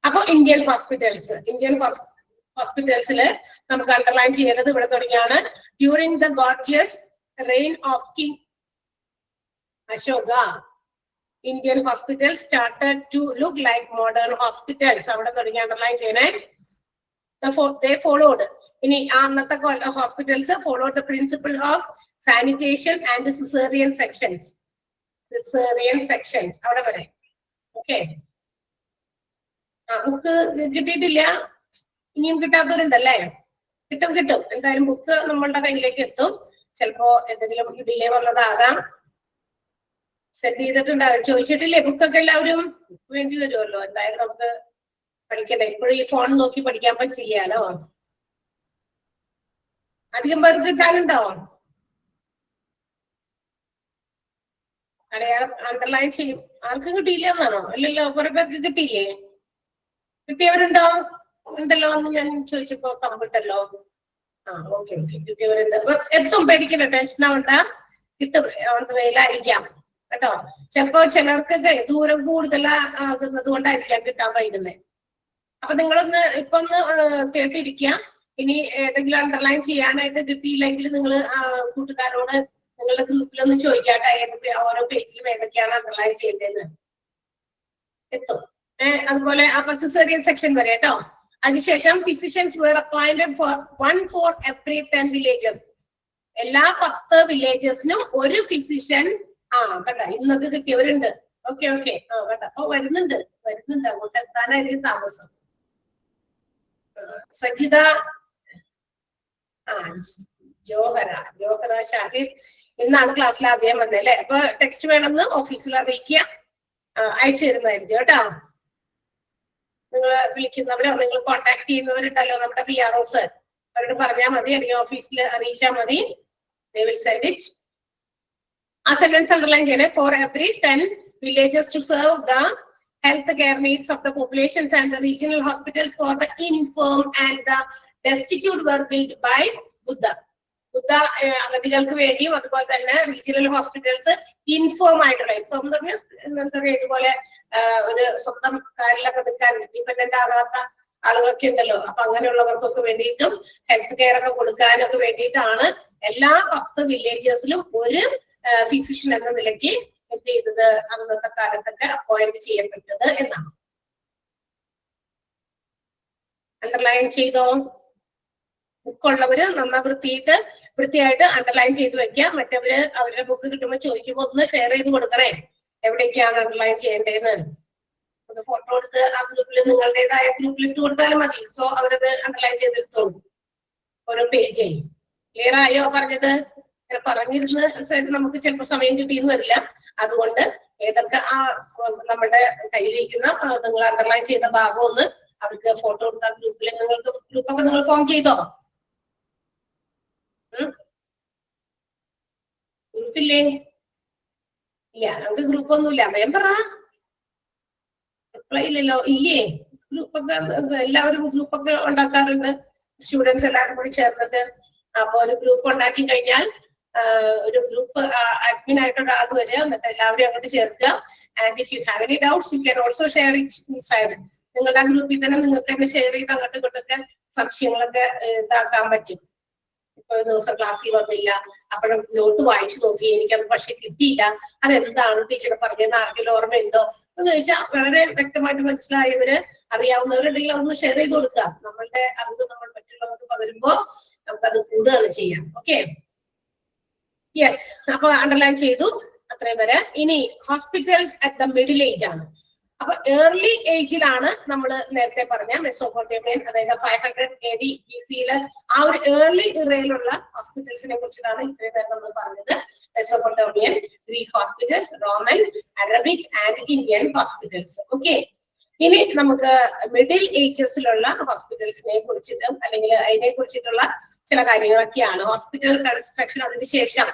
അപ്പൊ ഇന്ത്യൻ ഹോസ്പിറ്റൽസിൽ നമുക്ക് അണ്ടർലൈൻ ചെയ്യേണ്ടത് ഇവിടെ തുടങ്ങിയാണ്. During the gorgeous reign of King Ashoka, Indian hospitals started to look like modern hospitals. അവിടെ തുടങ്ങി അണ്ടർലൈൻ ചെയ്യണേ. They followed. ഇനി അന്നത്തെ hospitals followed the principle of sanitation and cesarean sections. Caesarean sections അവിടെ വരെ. ഓക്കെ, ബുക്ക് കിട്ടിയിട്ടില്ല, ഇനിയും കിട്ടാത്തവരുണ്ടല്ലേ? കിട്ടും എന്തായാലും ബുക്ക് നമ്മളുടെ കയ്യിലേക്ക് എത്തും. ചിലപ്പോ എന്തെങ്കിലും ഡിലേ വന്നതാകാം. സെൻഡ് ചെയ്തിട്ടുണ്ടാവും. ചോദിച്ചിട്ടില്ലേ? ബുക്കൊക്കെ എല്ലാവരും വേണ്ടി വരുമല്ലോ. എന്തായാലും നമുക്ക് പഠിക്കട്ടെ. ഇപ്പോഴും ഈ ഫോൺ നോക്കി പഠിക്കാൻ പറ്റില്ലല്ലോ. അധികം പേർക്ക് കിട്ടാനുണ്ടോ? അടയാളം അണ്ടർലൈൻ ചെയ്യും. ആർക്കും കിട്ടിയില്ല എന്നാണോ? അല്ലല്ലോ, കുറെ പേർക്ക് കിട്ടിയില്ലേ? കിട്ടിയവരുണ്ടോ? ഉണ്ടല്ലോ എന്ന് ഞാൻ ചോദിച്ചപ്പോ കമ്പിട്ടല്ലോ. ഓക്കെ, കിട്ടിയവരുണ്ട്. എത്തും, പേടിക്കണ്ട, ടെൻഷൻ ആവണ്ട, കിട്ടും. അവിടുത്തെ വെയിലായിരിക്കാം കേട്ടോ. ചിലപ്പോ ചിലർക്കൊക്കെ ദൂരം കൂടുതലാകുന്നത് കൊണ്ടായിരിക്കാം കിട്ടാൻ വൈകുന്നത്. അപ്പൊ നിങ്ങളൊന്ന് ഇപ്പൊ ഒന്ന് കേട്ടിരിക്കുക. ഇനി ഏതെങ്കിലും അണ്ടർലൈൻ ചെയ്യാനായിട്ട് കിട്ടിയില്ലെങ്കിൽ നിങ്ങൾ കൂട്ടുകാരോട് നിങ്ങളുടെ ഗ്രൂപ്പിലൊന്ന് ചോദിക്കാട്ടെ, ഓരോ പേജിലും ഏതൊക്കെയാണ് അണ്ടർലൈൻ ചെയ്യേണ്ടതെന്ന്. എത്തും. അതുപോലെ അപ്പൊ സിസേറിയൻ സെക്ഷൻ വരെ കേട്ടോ. അതിനുശേഷം physicians were appointed for 1 for every 10 villages. എല്ലാ 10 വില്ലേജസിനും ഒരു ഫിസിഷ്യൻ. കേട്ടോ, ഇന്നൊക്കെ കിട്ടിയവരുണ്ട്. ഓക്കെ കേട്ടോ. അപ്പൊ വരുന്നുണ്ട് അങ്ങോട്ട് എത്താനായിരിക്കും താമസം. സജിത, ജോഹര ഷാഹിദ്, ഇന്നാണ് ക്ലാസ്സിൽ ആദ്യം വന്നല്ലേ. അപ്പൊ ടെക്സ്റ്റ് വേണമെന്ന് ഓഫീസിൽ അറിയിക്കുക, അയച്ചു തരുന്നതായിരിക്കും കേട്ടോ. നിങ്ങൾ വിളിക്കുന്നവരോ നിങ്ങൾ കോണ്ടാക്ട് ചെയ്യുന്നവരുണ്ടല്ലോ നമ്മുടെ PROs, അവരോട് പറഞ്ഞാൽ മതി, അല്ലെങ്കിൽ ഓഫീസിൽ അറിയിച്ചാൽ മതി. They will send it. ആ സെന്റൻസ് അണ്ടർലൈൻ ചെയ്യണേ. For every 10 villages to serve the health care needs of the populations and the regional hospitals for the infirm and the destitute were built by Buddha. ബുദ്ധ അഗതികൾക്ക് വേണ്ടിയും അതുപോലെ തന്നെ റീജിയണൽ ഹോസ്പിറ്റൽസ് ഇൻഫോം ആയിട്ടുള്ള, ഇൻഫോം എന്ന് പറഞ്ഞാൽ എന്താ പറയുക, ഇതുപോലെ ഒരു സ്വന്തം കാര്യങ്ങളൊക്കെ നിൽക്കാൻ ഡിപെൻഡന്റ് ആകാത്ത ആളുകളൊക്കെ ഉണ്ടല്ലോ. അപ്പൊ അങ്ങനെയുള്ളവർക്കൊക്കെ വേണ്ടിയിട്ടും ഹെൽത്ത് കെയർ ഒക്കെ കൊടുക്കാനൊക്കെ വേണ്ടിയിട്ടാണ് എല്ലാ 10 വില്ലേജസിലും ഒരു ഫിസിഷ്യൻ എന്ന നിലയ്ക്ക് എന്ത് ചെയ്തത്, അന്നത്തെ കാലത്തൊക്കെ അപ്പോയിന്റ് ചെയ്യപ്പെട്ടത് എന്നാണ്. അണ്ടർലൈൻ ചെയ്തോ? ബുക്കുള്ളവര് നന്നാ വൃത്തിയായിട്ട് അണ്ടർലൈൻ ചെയ്ത് വെക്കാം. മറ്റവര് അവരുടെ ബുക്ക് കിട്ടുമ്പോൾ ചോദിക്കുമ്പോൾ ഒന്ന് ഷെയർ ചെയ്ത് കൊടുക്കണേ, എവിടേക്കാണ് അണ്ടർലൈൻ ചെയ്യേണ്ടതെന്ന്. ഒന്ന് ഫോട്ടോ എടുത്ത് ആ ഗ്രൂപ്പിൽ നിങ്ങളുടേതായ ഗ്രൂപ്പിൽ ഇട്ട് കൊടുത്താലും മതി. സോ അവരത് അണ്ടർലൈൻ ചെയ്തെടുത്തോളൂ ഓരോ പേജ്. ക്ലിയർ ആയോ പറഞ്ഞത്? പറഞ്ഞിരുന്ന നമുക്ക് ചിലപ്പോൾ സമയം കിട്ടിയെന്ന് വരില്ല. അതുകൊണ്ട് ഏതൊക്കെ നമ്മുടെ കയ്യിലിരിക്കുന്ന നിങ്ങൾ അണ്ടർലൈൻ ചെയ്ത ഭാഗം ഒന്ന് അവർക്ക് ഫോട്ടോ എടുത്താൽ ഗ്രൂപ്പിൽ, നിങ്ങൾക്ക് ഗ്രൂപ്പൊക്കെ നിങ്ങൾ ഫോം ചെയ്തോ? ഗ്രൂപ്പില്ലേ? ഇല്ല, നമുക്ക് ഗ്രൂപ്പ് ഒന്നുമില്ല. വേണ്ട, റിപ്ലൈ ഇല്ലല്ലോ. ഇല്ലേ? ഗ്രൂപ്പൊക്കെ എല്ലാവരും ഗ്രൂപ്പൊക്കെ ഉണ്ടാക്കാറുണ്ട്, സ്റ്റുഡൻസ് എല്ലാവരും കൂടി ചേർന്നിട്ട്. അപ്പൊ ഒരു ഗ്രൂപ്പ് ഉണ്ടാക്കി കഴിഞ്ഞാൽ ഒരു ഗ്രൂപ്പ് അഡ്മിൻ ആയിട്ട് ഒരാൾ വരിക, എന്നിട്ട് എല്ലാവരും അങ്ങോട്ട് ചേർക്കുക. And if you have any doubts you can also share it inside. നിങ്ങളുടെ ആ ഗ്രൂപ്പിൽ തന്നെ നിങ്ങൾക്ക് തന്നെ ഷെയർ ചെയ്ത് അങ്ങോട്ടും ഇങ്ങോട്ടൊക്കെ സംശയങ്ങളൊക്കെ ഇതാക്കാൻ പറ്റും. ഇപ്പൊ ഒരു ദിവസം ക്ലാസ്സിൽ വന്നില്ല, അപ്പോഴും നോട്ട് വായിച്ചു നോക്കി, എനിക്കത് പക്ഷെ കിട്ടിയില്ല, അതെന്താണ് ടീച്ചർ പറഞ്ഞതെന്ന് ആർക്കെങ്കിലും ഓർമ്മയുണ്ടോ എന്ന് ചോദിച്ചാൽ വളരെ വ്യക്തമായിട്ട് മനസ്സിലായവര് അറിയാവുന്നവരുണ്ടെങ്കിൽ അതൊന്ന് ഷെയർ ചെയ്ത് കൊടുക്കുക. നമ്മളുടെ അറിവ് നമ്മൾ മറ്റുള്ളവർക്ക് പകരുമ്പോ നമുക്കത് കൂടുതൽ ചെയ്യാം. Okay, yes. അപ്പൊ അണ്ടർലൈൻ ചെയ്തു, അത്രയും വരെ. ഇനി hospitals at the middle age ആണ്. അപ്പൊ ഏർലി ഏജിലാണ് നമ്മൾ നേരത്തെ പറഞ്ഞ മെസോപ്പൊട്ടേമിയൻ, അതായത് 500 AD BC ആ ഒരു ഏർലി ഇറയിലുള്ള ഹോസ്പിറ്റൽസിനെ കുറിച്ചിട്ടാണ് ഇത്രയും നേരം നമ്മൾ പറഞ്ഞത്. Mesopotamian, Greek hospitals, Roman, Arabic and Indian hospitals. Okay, ഇനി നമുക്ക് മിഡിൽ ഏജസിലുള്ള ഹോസ്പിറ്റൽസിനെ കുറിച്ചിട്ടും അല്ലെങ്കിൽ അതിനെ കുറിച്ചിട്ടുള്ള ചില കാര്യങ്ങളൊക്കെയാണ്. ഹോസ്പിറ്റൽ കൺസ്ട്രക്ഷൻ, അതിനുശേഷം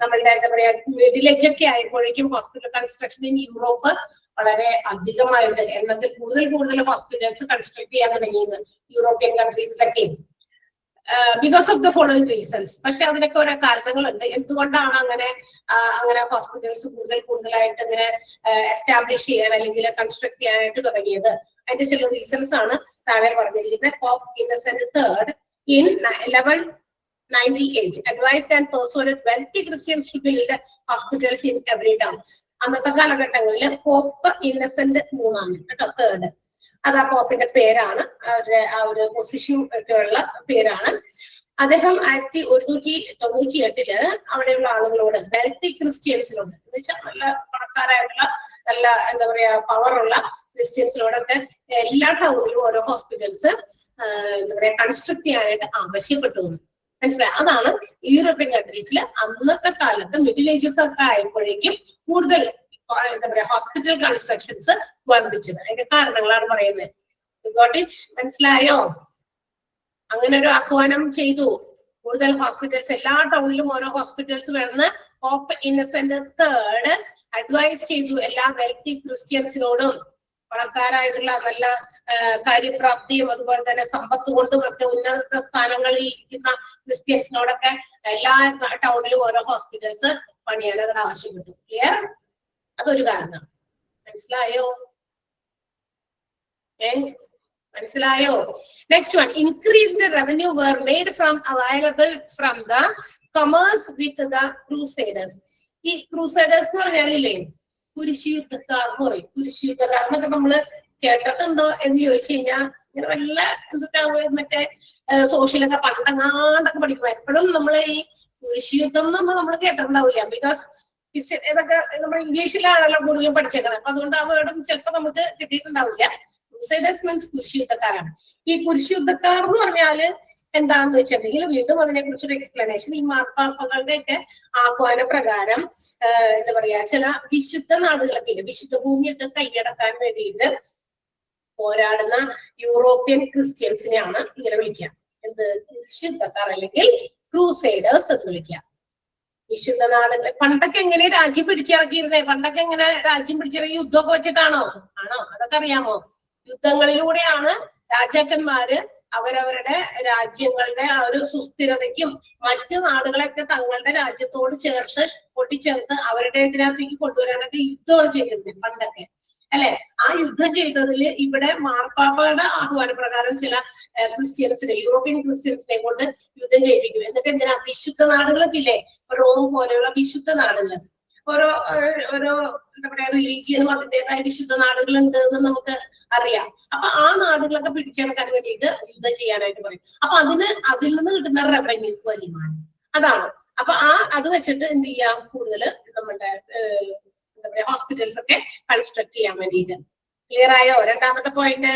നമ്മളുടെ എന്താ പറയാ മിഡിൽ ഏജ് ഒക്കെ ആയപ്പോഴേക്കും ഹോസ്പിറ്റൽ കൺസ്ട്രക്ഷൻ ഇൻ യൂറോപ്പ് വളരെ അധികമായിട്ട് എണ്ണത്തിൽ കൂടുതൽ ഹോസ്പിറ്റൽസ് കൺസ്ട്രക്ട് ചെയ്യാൻ തുടങ്ങിയത് യൂറോപ്യൻ കൺട്രീസിലൊക്കെ, because of the following reasons. പക്ഷെ അതിനൊക്കെ ഓരോ കാരണങ്ങളുണ്ട്. എന്തുകൊണ്ടാണ് അങ്ങനെ ഹോസ്പിറ്റൽസ് കൂടുതലായിട്ട് ഇങ്ങനെ എസ്റ്റാബ്ലിഷ് ചെയ്യാൻ അല്ലെങ്കിൽ കൺസ്ട്രക്ട് ചെയ്യാനായിട്ട് തുടങ്ങിയത്? അതിന്റെ ചില റീസൺസ് ആണ് താഴെ പറഞ്ഞിരിക്കുന്നത്. Pope Innocent III in 1198 advised and persuaded wealthy Christians to build hospitals in every town. അന്നത്തെ കാലഘട്ടങ്ങളിൽ പോപ്പ് ഇന്നസെന്റ് III കേട്ടോ, III. അത് ആ പോപ്പിന്റെ പേരാണ്, അവരുടെ ആ ഒരു പൊസിഷൻ ഒക്കെ ഉള്ള പേരാണ്. അദ്ദേഹം 1198 അവിടെയുള്ള ആളുകളോട്, വെൽത്തി ക്രിസ്ത്യൻസിനോട് എന്ന് വെച്ചാൽ നല്ല പണക്കാരായിട്ടുള്ള നല്ല എന്താ പറയാ പവറുള്ള ക്രിസ്ത്യൻസിനോടൊക്കെ എല്ലാ ടൗണിലും ഓരോ ഹോസ്പിറ്റൽസ് എന്താ പറയാ കൺസ്ട്രക്ട് ചെയ്യാനായിട്ട് ആവശ്യപ്പെട്ടു. മനസ്സിലായി? അതാണ് യൂറോപ്യൻ കൺട്രീസിൽ അന്നത്തെ കാലത്ത് മിഡിൽ ഏജസ് ഒക്കെ ആയപ്പോഴേക്കും കൂടുതൽ എന്താ പറയാ ഹോസ്പിറ്റൽ കൺസ്ട്രക്ഷൻസ് വർദ്ധിച്ചത്. അതിന്റെ കാരണങ്ങളാണ് പറയുന്നത്. മനസ്സിലായോ? അങ്ങനെ ഒരു ആഹ്വാനം ചെയ്തു. കൂടുതൽ ഹോസ്പിറ്റൽസ് എല്ലാ ടൗണിലും ഓരോ ഹോസ്പിറ്റൽസ് വേണമെന്ന് പോപ്പ് ഇന്നസെന്റ് III അഡ്വൈസ് ചെയ്തു എല്ലാ വെൽത്തി ക്രിസ്ത്യൻസിനോടും. പണക്കാരായിട്ടുള്ള നല്ല കാര്യപ്രാപ്തിയും അതുപോലെ തന്നെ സമ്പത്ത് കൊണ്ടും ഒക്കെ ഉന്നത സ്ഥാനങ്ങളിൽ ഇരിക്കുന്ന ക്രിസ്ത്യൻസിനോടൊക്കെ എല്ലാ ടൗണിലും ഓരോ ഹോസ്പിറ്റൽസ് പണിയാൻ ആവശ്യപ്പെട്ടു. ക്ലിയർ? അതൊരു കാരണം. മനസ്സിലായോ? മനസ്സിലായോ? Next one, increased revenue were made from available from the commerce with the crusaders. ഈ ക്രൂസൈഡേഴ്സ് എന്ന് പറഞ്ഞാലില്ലേ കുരിശുയുദ്ധക്കാർ എന്ന് പറയും. കുരിശുയുദ്ധക്കാരെന്നൊക്കെ നമ്മള് കേട്ടിട്ടുണ്ടോ എന്ന് ചോദിച്ചു കഴിഞ്ഞാൽ ഇങ്ങനെ വല്ല എന്തൊക്കെ മറ്റേ സോഷ്യലൊക്കെ പണ്ടെങ്ങാണ്ടൊക്കെ പഠിക്കും. എപ്പോഴും നമ്മള് ഈ കുരിശുയുദ്ധം എന്നൊന്നും നമ്മൾ കേട്ടിട്ടുണ്ടാവില്ല. ബിക്കോസ് ഇതൊക്കെ നമ്മൾ ഇംഗ്ലീഷിലാണല്ലോ കൂടുതലും പഠിച്ചേക്കണം. അപ്പൊ അതുകൊണ്ട് ആ വേർഡും ചിലപ്പോൾ നമുക്ക് കിട്ടിയിട്ടുണ്ടാവില്ല. ക്രൂസൈഡേഴ്സ് മീൻസ് കുരിശുയുദ്ധക്കാരാണ്. ഈ കുരിശുയുദ്ധക്കാർ എന്ന് പറഞ്ഞാല് എന്താണെന്ന് വെച്ചിട്ടുണ്ടെങ്കിൽ വീണ്ടും അതിനെ കുറിച്ചൊരു എക്സ്പ്ലനേഷൻ. ഈ മാർപ്പാപ്പകളുടെ ഒക്കെ ആഹ്വാന പ്രകാരം എന്താ പറയാ ചില വിശുദ്ധ നാടുകളൊക്കെ ഇല്ല, വിശുദ്ധ ഭൂമിയൊക്കെ കൈയടക്കാൻ വേണ്ടിയിട്ട് പോരാടുന്ന യൂറോപ്യൻ ക്രിസ്ത്യൻസിനെയാണ് ഇങ്ങനെ വിളിക്കുക. എന്ത്? കുരിശുയുദ്ധക്കാർ അല്ലെങ്കിൽ ക്രൂസൈഡേഴ്സ് എന്ന് വിളിക്കാം. വിശുദ്ധ നാടുകൾ പണ്ടൊക്കെ എങ്ങനെ രാജ്യം പിടിച്ചിറക്കിയിരുന്നേ? പണ്ടൊക്കെ എങ്ങനെ രാജ്യം പിടിച്ചിറക്കി? യുദ്ധമൊക്കെ വെച്ചിട്ടാണോ? ആണോ? അതൊക്കെ അറിയാമോ? യുദ്ധങ്ങളിലൂടെയാണ് രാജാക്കന്മാര് അവരവരുടെ രാജ്യങ്ങളുടെ ആ ഒരു സുസ്ഥിരതയ്ക്കും മറ്റു നാടുകളൊക്കെ തങ്ങളുടെ രാജ്യത്തോട് ചേർത്ത് പൊട്ടിച്ചേർത്ത് അവരുടെ ഇതിനകത്തേക്ക് കൊണ്ടുവരാനൊക്കെ യുദ്ധം ചെയ്തിരുന്നത് പണ്ടൊക്കെ, അല്ലെ? ആ യുദ്ധം ചെയ്തതിൽ ഇവിടെ മാർപ്പാപ്പയുടെ ആഹ്വാന പ്രകാരം ചില ക്രിസ്ത്യൻസിനെ, യൂറോപ്യൻ ക്രിസ്ത്യൻസിനെ കൊണ്ട് യുദ്ധം ചെയ്യിപ്പിക്കും. എന്നിട്ട് എന്തിനാ? വിശുദ്ധ നാടുകളൊക്കെ ഇല്ലേ, റോം പോലെയുള്ള വിശുദ്ധ നാടുകൾ, ഓരോ എന്താ പറയാ റിലീജിയനും അതിൻ്റെതായ വിശുദ്ധ നാടുകളുണ്ട് എന്ന് നമുക്ക് അറിയാം. അപ്പൊ ആ നാടുകളൊക്കെ പിടിച്ചെടുക്കാൻ വേണ്ടിയിട്ട് യുദ്ധം ചെയ്യാനായിട്ട് പറയും. അപ്പൊ അതിൽ നിന്ന് കിട്ടുന്ന റവന്യൂ, വരുമാനം, അതാണ്. അപ്പൊ അത് വെച്ചിട്ട് എന്ത് ചെയ്യാം? കൂടുതൽ നമ്മുടെ എന്താ പറയാ ഹോസ്പിറ്റൽസ് ഒക്കെ കൺസ്ട്രക്ട് ചെയ്യാൻ വേണ്ടിയിട്ട്. ക്ലിയർ ആയോ? രണ്ടാമത്തെ പോയിന്റ്.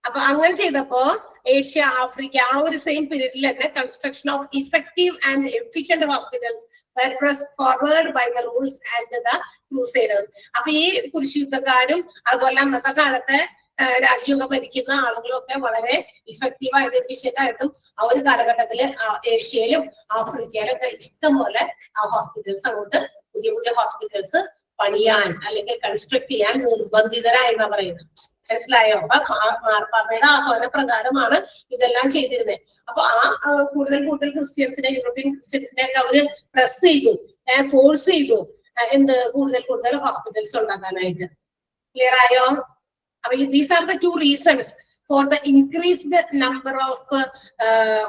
അപ്പൊ അങ്ങനെ ചെയ്തപ്പോ ഏഷ്യ, ആഫ്രിക്ക ആ ഒരു സെയിം പീരീഡിൽ തന്നെ construction of effective and efficient hospitals were pressed forward by the rules and the crusaders. അപ്പൊ ഈ കുരിശുയുദ്ധക്കാരും അതുപോലെ അന്നത്തെ കാലത്തെ രാജ്യമൊക്കെ ഭരിക്കുന്ന ആളുകളൊക്കെ വളരെ ഇഫക്റ്റീവായിട്ട് എഫിഷ്യന്റ് ആയിട്ടും ആ ഒരു കാലഘട്ടത്തില് ഏഷ്യയിലും ആഫ്രിക്കയിലും ഒക്കെ ഇഷ്ടംപോലെ ഹോസ്പിറ്റൽസ് അങ്ങോട്ട് പുതിയ പുതിയ ഹോസ്പിറ്റൽസ് പണിയാൻ അല്ലെങ്കിൽ കൺസ്ട്രക്ട് ചെയ്യാൻ നിർബന്ധിതരായെന്നാ പറയുന്നത്. മനസ്സിലായോ? അപ്പൊ മാർപ്പാപ്പയുടെ ആഹ്വാന പ്രകാരമാണ് ഇതെല്ലാം ചെയ്തിരുന്നത്. അപ്പൊ കൂടുതൽ ക്രിസ്ത്യൻസിനെ, യൂറോപ്യൻ ക്രിസ്ത്യൻസിനെ ഒക്കെ അവര് പ്രസ് ചെയ്തു, ഫോഴ്സ് ചെയ്തു കൂടുതൽ ഹോസ്പിറ്റൽസ് ഉണ്ടാക്കാനായിട്ട്. ക്ലിയർ ആയോ? അപ്പൊ these are the 2 reasons for the increased number of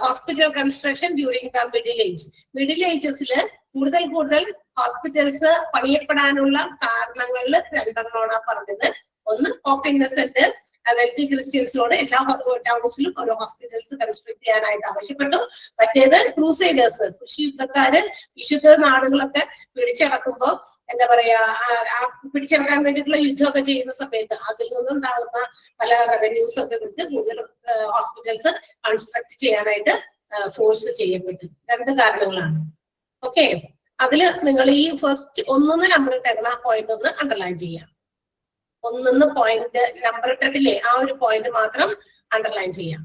hospital construction during the Middle Age. Middle ഏജസില് കൂടുതൽ ഹോസ്പിറ്റൽസ് പണിയപ്പെടാനുള്ള കാരണങ്ങളിൽ 2 പറഞ്ഞത്. ഒന്ന്, പോപ്പ് ഇന്നസെന്റ് വെൽത്തി ക്രിസ്ത്യൻസിനോട് എല്ലാ ടൗൺസിലും ഓരോ ഹോസ്പിറ്റൽസ് കൺസ്ട്രക്ട് ചെയ്യാനായിട്ട് ആവശ്യപ്പെട്ടു. മറ്റേത് ക്രൂസൈഡേഴ്സ്, കുരിശുയുദ്ധക്കാര് വിശുദ്ധ നാടുകളൊക്കെ പിടിച്ചടക്കുമ്പോ എന്താ പറയാ പിടിച്ചെടുക്കാൻ വേണ്ടിയിട്ടുള്ള യുദ്ധമൊക്കെ ചെയ്യുന്ന സമയത്ത് അതിൽ നിന്നുണ്ടാകുന്ന പല റവന്യൂസ് ഒക്കെ വിട്ട് കൂടുതൽ ഹോസ്പിറ്റൽസ് കൺസ്ട്രക്ട് ചെയ്യാനായിട്ട് ഫോഴ്സ് ചെയ്യപ്പെട്ടു. 2 കാരണങ്ങളാണ്. ഓക്കെ, അതില് നിങ്ങൾ ഈ ഫസ്റ്റ് 1 നമ്പർ ഇട്ടേക്കുന്ന പോയിന്റ് ഒന്ന് അണ്ടർലൈൻ ചെയ്യാം. 1 പോയിന്റ് നമ്പർ ഇട്ടിട്ടില്ലേ, ആ ഒരു പോയിന്റ് മാത്രം അണ്ടർലൈൻ ചെയ്യാം.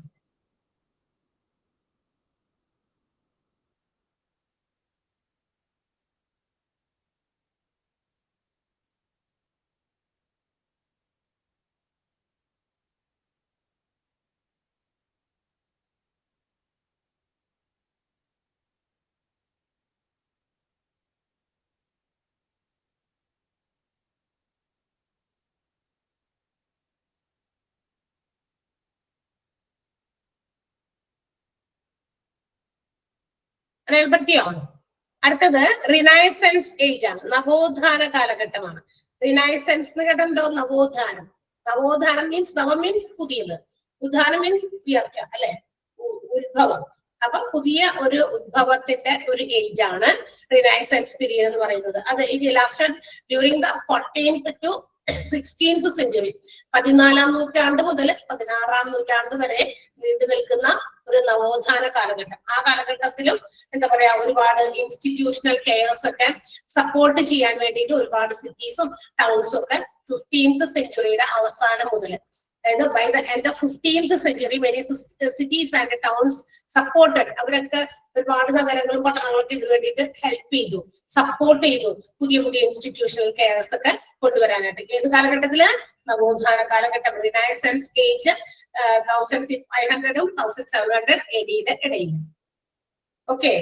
പറ്റിയോ? അടുത്തത് റിനൈസൻസ് ഏജ് ആണ്, നവോത്ഥാന കാലഘട്ടമാണ്. റിനൈസൻസ് എന്ന് കേട്ടിട്ടുണ്ടോ? നവോത്ഥാനം. നവോത്ഥാനം മീൻസ്, നവം മീൻസ് പുതിയത്, ഉത്ഥാനം മീൻസ് ഉയർച്ച, അല്ലെ? ഉത്ഭവം. അപ്പൊ പുതിയ ഒരു ഉദ്ഭവത്തിന്റെ ഒരു ഏജ് ആണ് റിനൈസൻസ് പീരീഡ് എന്ന് പറയുന്നത്. അത് ഇത് lasted during the 14th to 16th centuries. 14ാം നൂറ്റാണ്ട് മുതൽ 16ാം നൂറ്റാണ്ട് വരെ നീണ്ടു നിൽക്കുന്ന ഒരു നവോത്ഥാന കാലഘട്ടം. ആ കാലഘട്ടത്തിലും എന്താ പറയാ ഒരുപാട് ഇൻസ്റ്റിറ്റ്യൂഷണൽ കെയർസ് ഒക്കെ സപ്പോർട്ട് ചെയ്യാൻ വേണ്ടിയിട്ട് ഒരുപാട് സിറ്റീസും ടൗൺസും ഒക്കെ 15th centuryയുടെ അവസാനം മുതൽ, അതായത് by the end of 15th century many cities and towns supported. അവരൊക്കെ ഒരുപാട് നഗരങ്ങളും പട്ടണങ്ങളൊക്കെ ഇതിനു വേണ്ടിയിട്ട് ഹെൽപ്പ് ചെയ്തു, സപ്പോർട്ട് ചെയ്തു പുതിയ പുതിയ ഇൻസ്റ്റിറ്റ്യൂഷണൽ കെയർസ് ഒക്കെ കൊണ്ടുവരാനായിട്ട്. ഏത് കാലഘട്ടത്തില്? നവോത്ഥാന കാലഘട്ടം, റിനൈസൻസ് ഏജ് 1500 1700 AD-യുടെ ഇടയിൽ. ഓക്കെ,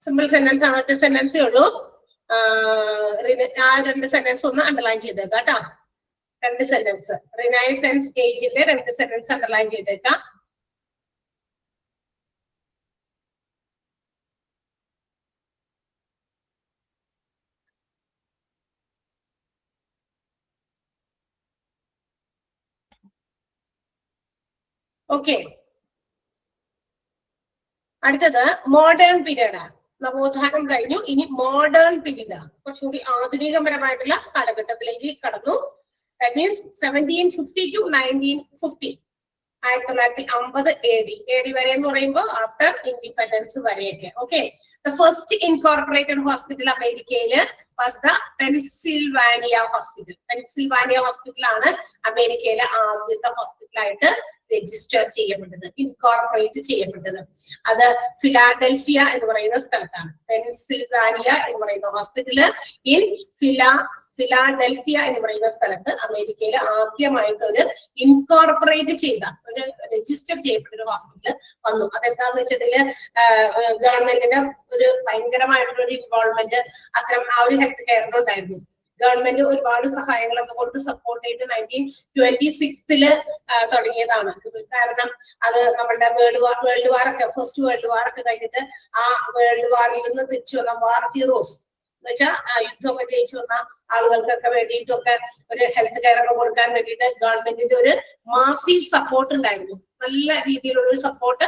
സിമ്പിൾ സെന്റൻസ് ആണ്, ഒറ്റ സെന്റൻസേ ഉള്ളൂ. ആ 2 സെന്റൻസ് ഒന്ന് അണ്ടർലൈൻ ചെയ്തേക്കാം കേട്ടോ. 2 സെന്റൻസ്, റിനൈസൻസ് ഏജിന്റെ 2 സെന്റൻസ് അണ്ടർലൈൻ ചെയ്തേക്കാം. ഓക്കെ, അടുത്തത് മോഡേൺ പീരീഡ് ആണ്. നവോത്ഥാനം കഴിഞ്ഞു, ഇനി മോഡേൺ പീരീഡ് ആണ്. കുറച്ചുകൂടി ആധുനികപരമായിട്ടുള്ള കാലഘട്ടത്തിലേക്ക് കടന്നു. That means 1750 to 1950. 1950 AD വരെ എന്ന് പറയുമ്പോൾ ആഫ്റ്റർ ഇൻഡിപെൻഡൻസ് വരെയൊക്കെ. Okay, the first incorporated hospital അമേരിക്കയില് was the Pennsylvania hospital. Pennsylvania hospital ആണ് അമേരിക്കയിലെ ആദ്യത്തെ ഹോസ്പിറ്റലായിട്ട് രജിസ്റ്റർ ചെയ്യപ്പെട്ടത്, ഇൻകോർപ്പറേറ്റ് ചെയ്യപ്പെട്ടത്. അത് ഫിലാഡൽഫിയ എന്ന് പറയുന്ന സ്ഥലത്താണ്. പെൻസിൽവാനിയ എന്ന് പറയുന്ന ഹോസ്പിറ്റല് ഇൻ ഫിലാഡൽഫിയ എന്ന് പറയുന്ന സ്ഥലത്ത് അമേരിക്കയിൽ ആദ്യമായിട്ട് ഒരു ഇൻകോർപ്പറേറ്റ് ചെയ്ത ഒരു രജിസ്റ്റർ ചെയ്യപ്പെട്ട ഒരു ഹോസ്പിറ്റൽ വന്നു. അതെന്താന്ന് വെച്ചിട്ടുണ്ടെങ്കിൽ ഗവൺമെന്റിന്റെ ഒരു ഭയങ്കരമായിട്ടുള്ള ഒരു ഇൻവോൾവ്മെന്റ് അത്തരം ആ ഒരു ഹെൽത്ത് കെയറിനുണ്ടായിരുന്നു. ഗവൺമെന്റ് ഒരുപാട് സഹായങ്ങളൊക്കെ കൊടുത്ത് സപ്പോർട്ട് ചെയ്ത് 1926 തുടങ്ങിയതാണ്. കാരണം അത് നമ്മളുടെ വേൾഡ് വാർ ഒക്കെ, ഫസ്റ്റ് വേൾഡ് വാർ ഒക്കെ കഴിഞ്ഞിട്ട് ആ വേൾഡ് വാറിൽ നിന്ന് തിരിച്ചു വന്ന വാർ ഹീറോസ് എന്ന് വെച്ചാൽ യുദ്ധമൊക്കെ ജയിച്ചു വന്ന ആളുകൾക്കൊക്കെ വേണ്ടിയിട്ടൊക്കെ ഒരു ഹെൽത്ത് കെയർ ഒക്കെ കൊടുക്കാൻ വേണ്ടിയിട്ട് ഗവൺമെന്റിന്റെ ഒരു മാസീവ് സപ്പോർട്ട് ഉണ്ടായിരുന്നു. നല്ല രീതിയിലുള്ള ഒരു സപ്പോർട്ട്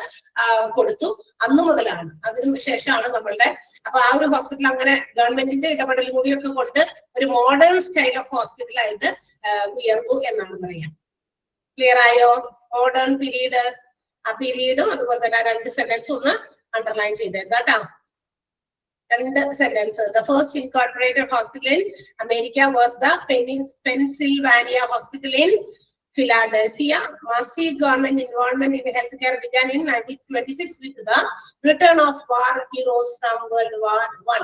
കൊടുത്തു. അന്നു മുതലാണ്, അതിനു ശേഷമാണ് നമ്മളുടെ അപ്പൊ ആ ഒരു ഹോസ്പിറ്റൽ അങ്ങനെ ഗവൺമെന്റിന്റെ ഇടപെടൽ കൂടിയൊക്കെ കൊണ്ട് ഒരു മോഡേൺ സ്റ്റൈൽ ഓഫ് ഹോസ്പിറ്റലായിട്ട് ഉയർന്നു എന്നാണ് പറയാം. ക്ലിയർ ആയോ? മോഡേൺ പീരീഡ്, ആ പീരീഡും അതുപോലെ തന്നെ 2 സെന്റൻസ് ഒന്ന് അണ്ടർലൈൻ ചെയ്തേക്കാം കേട്ടോ. 2 sentences. The first incorporated hospital in America was the Pennsylvania Hospital in Philadelphia. Massive government involvement in healthcare began in 1926 with the return of war heroes from World War I.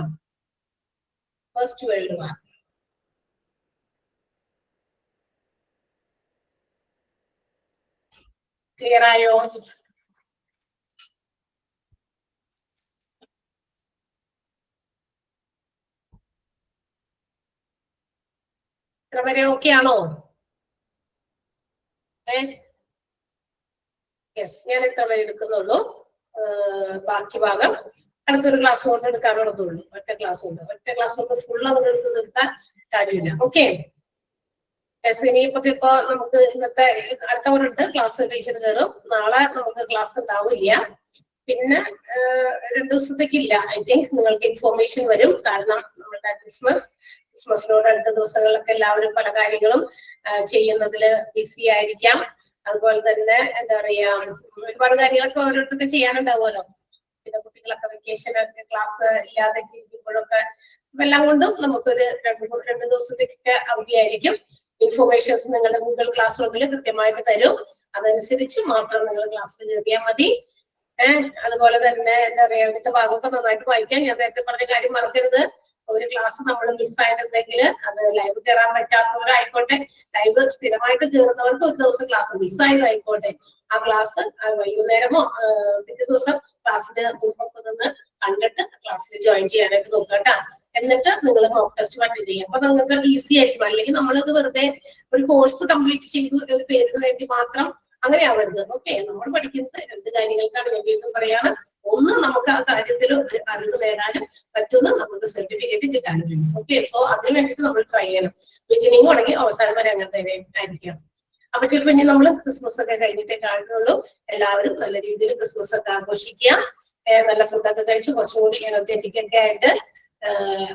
First World War. Clear ayo? വരെ ഓക്കെ ആണോ? യെസ്, ഞാൻ ഇത്ര വരെ എടുക്കുന്നുള്ളൂ. ബാക്കി ഭാഗം അടുത്തൊരു ക്ലാസ് കൊണ്ട് എടുക്കാനുള്ളതുള്ളൂ. ഒറ്റ ക്ലാസ് കൊണ്ട് ഫുൾ അവിടെ എടുത്ത് നിർത്താൻ കാര്യമില്ല. ഓക്കെ, ഇനിയിപ്പോ നമുക്ക് ഇന്നത്തെ അടുത്തവരുണ്ട് ക്ലാസ് ടീച്ചർ കയറും. നാളെ നമുക്ക് ക്ലാസ് ഉണ്ടാവില്ല. പിന്നെ 2 ദിവസത്തേക്കില്ല. ഐ തിങ്ക് നിങ്ങൾക്ക് ഇൻഫോർമേഷൻ വരും. കാരണം നമ്മുടെ ക്രിസ്മസിനോട് അടുത്ത ദിവസങ്ങളിലൊക്കെ എല്ലാവരും പല കാര്യങ്ങളും ചെയ്യുന്നതില് ബിസി ആയിരിക്കാം. അതുപോലെ തന്നെ എന്താ പറയാ ഒരുപാട് കാര്യങ്ങളൊക്കെ ഓരോരുത്തർക്ക് ചെയ്യാനുണ്ടാവുമല്ലോ. പിന്നെ കുട്ടികളൊക്കെ വെക്കേഷൻ ക്ലാസ് ഇല്ലാതെ ഇരിക്കുമ്പോഴൊക്കെ എല്ലാം കൊണ്ടും നമുക്കൊരു 2 ദിവസത്തേക്കൊക്കെ അവധിയായിരിക്കും. ഇൻഫോർമേഷൻസ് നിങ്ങളുടെ ഗൂഗിൾ ക്ലാസ് റൂമിൽ കൃത്യമായിട്ട് തരും. അതനുസരിച്ച് മാത്രം നിങ്ങൾ ക്ലാസ്സിൽ കയറിയാൽ മതി. അതുപോലെ തന്നെ എന്താ പറയാ അടുത്ത ഭാഗമൊക്കെ നന്നായിട്ട് വായിക്കാൻ. ഞാൻ നേരത്തെ പറഞ്ഞ കാര്യം മറക്കരുത്. ഒരു ക്ലാസ് നമ്മൾ മിസ്സായിട്ടുണ്ടെങ്കിൽ അത് ലൈവ് കയറാൻ പറ്റാത്തവരായിക്കോട്ടെ, ലൈവ് സ്ഥിരമായിട്ട് കയറുന്നവർക്ക് ഒരു ദിവസം ക്ലാസ് മിസ്സായതായിക്കോട്ടെ, ആ ക്ലാസ് വൈകുന്നേരമോ പിറ്റേ ദിവസം ക്ലാസ്സിന് മുമ്പൊക്കെ നിന്ന് കണ്ടിട്ട് ക്ലാസ്സിൽ ജോയിൻ ചെയ്യാനായിട്ട് നോക്കട്ടാ. എന്നിട്ട് നിങ്ങൾ മോക്ക് ടെസ്റ്റ് അറ്റൻഡ് ചെയ്യാം. അപ്പൊ നിങ്ങൾക്ക് ഈസി ആയിരിക്കും. അല്ലെങ്കിൽ നമ്മളത് വെറുതെ ഒരു കോഴ്സ് കംപ്ലീറ്റ് ചെയ്തു ഒരു പേരിന് വേണ്ടി മാത്രം അങ്ങനെ ആവരുത്. ഓക്കെ, നമ്മൾ പഠിക്കുന്നത് 2 കാര്യങ്ങൾക്കാണ്. ഞാൻ വീണ്ടും പറയാണ്. ഒന്ന്, നമുക്ക് ആ കാര്യത്തിൽ അറിവ് നേടാനും പറ്റുന്ന നമുക്ക് സർട്ടിഫിക്കറ്റ് കിട്ടാനും വേണ്ടി. ഓക്കെ, സോ അതിന് വേണ്ടിയിട്ട് നമ്മൾ ട്രൈ ചെയ്യണം. ബിഗിനിങ് തുടങ്ങി അവസാനം വരെ അങ്ങനെ തന്നെ ആയിരിക്കണം. അപ്പൊ ചിലപ്പോൾ ഇനി നമ്മൾ ക്രിസ്മസ് ഒക്കെ കഴിഞ്ഞിട്ടേ കാണുന്നുള്ളൂ. എല്ലാവരും നല്ല രീതിയിൽ ക്രിസ്മസ് ഒക്കെ ആഘോഷിക്കുക, നല്ല ഫുഡൊക്കെ കഴിച്ച് കുറച്ചും കൂടി എനർജറ്റിക് ഒക്കെ ആയിട്ട്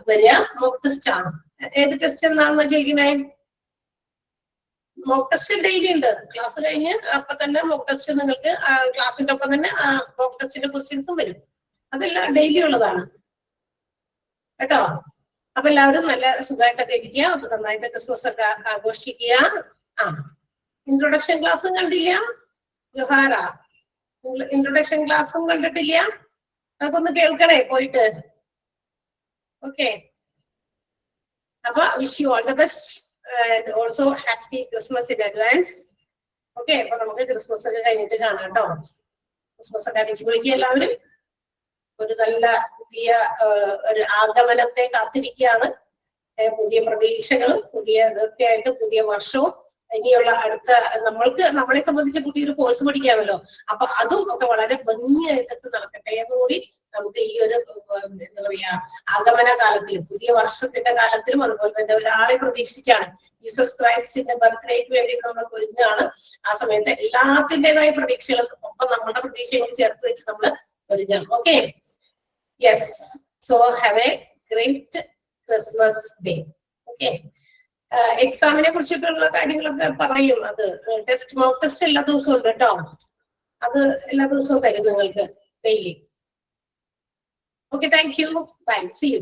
വരിക. മോക്ക് ടെസ്റ്റ് ആണ്. ഏത് ടെസ്റ്റ് എന്നാണെന്ന് ചോദിക്കണേ? മോക്ക് ടെസ്റ്റ് ഡെയിലി ഉണ്ട്. ക്ലാസ് കഴിഞ്ഞ് അപ്പൊ തന്നെ മോക്ക് ടെസ്റ്റ് നിങ്ങൾക്ക് ക്ലാസ്സിന്റെ ഒപ്പം തന്നെ മോക്ക് ടെസ്റ്റിന്റെ ക്വസ്റ്റ്യൻസും വരും. അതെല്ലാം ഡെയിലി ഉള്ളതാണ് കേട്ടോ. അപ്പൊ എല്ലാവരും നല്ല സുഖമായിട്ടൊക്കെ ഇരിക്കുക, അപ്പൊ നന്നായിട്ട് ക്രിസ്മസ് ഒക്കെ ആഘോഷിക്കുക. ഇൻട്രൊഡക്ഷൻ ക്ലാസ്സും കണ്ടില്ല ജൊഹാറ? ഇൻട്രൊഡക്ഷൻ ക്ലാസ്സും കണ്ടിട്ടില്ല? അതൊക്കെ ഒന്ന് കേൾക്കണേ പോയിട്ട്. ഓക്കെ, അപ്പൊ wish you all the best and also happy Christmas in advance. Okay, അപ്പൊ നമുക്ക് ക്രിസ്മസ് ഒക്കെ കഴിഞ്ഞിട്ട് കാണാം കേട്ടോ. ക്രിസ്മസ് ഒക്കെ അടിച്ചു പൊളിക്കുക എല്ലാവരും. ഒരു നല്ല പുതിയ ഒരു ആഗമനത്തെ കാത്തിരിക്കുകയാണ്. പുതിയ പ്രതീക്ഷകളും പുതിയ ഇതൊക്കെ ആയിട്ട് പുതിയ വർഷവും ഇനിയുള്ള അടുത്ത നമ്മളെ സംബന്ധിച്ച് പുതിയൊരു കോഴ്സ് പഠിക്കുകയാണല്ലോ. അപ്പൊ അതും ഒക്കെ വളരെ ഭംഗിയായിട്ടൊക്കെ നടക്കട്ടെ എന്നുകൂടി നമുക്ക് ഈ ഒരു എന്താ പറയാ ആഗമന കാലത്തിലും പുതിയ വർഷത്തിന്റെ കാലത്തിലും അതുപോലെ തന്നെ ഒരാളെ പ്രതീക്ഷിച്ചാണ്. ജീസസ് ക്രൈസ്റ്റിന്റെ ബർത്ത്ഡേക്ക് വേണ്ടി നമ്മൾ ഒരുങ്ങാണ്. ആ സമയത്ത് എല്ലാത്തിൻ്റെതായ പ്രതീക്ഷകളും ഒപ്പം നമ്മുടെ പ്രതീക്ഷകളും ചേർത്ത് വെച്ച് നമ്മൾ ഒരുങ്ങാം. Okay, yes. So have a great Christmas day. Okay, എക്സാമിനെ കുറിച്ചിട്ടുള്ള കാര്യങ്ങളൊക്കെ പറയും. അത് ടെസ്റ്റ് മോക്ക് ടെസ്റ്റ് എല്ലാ ദിവസവും ഉണ്ട് കേട്ടോ. അത് എല്ലാ ദിവസവും തരും നിങ്ങൾക്ക് daily. Okay, thank you, bye, see you.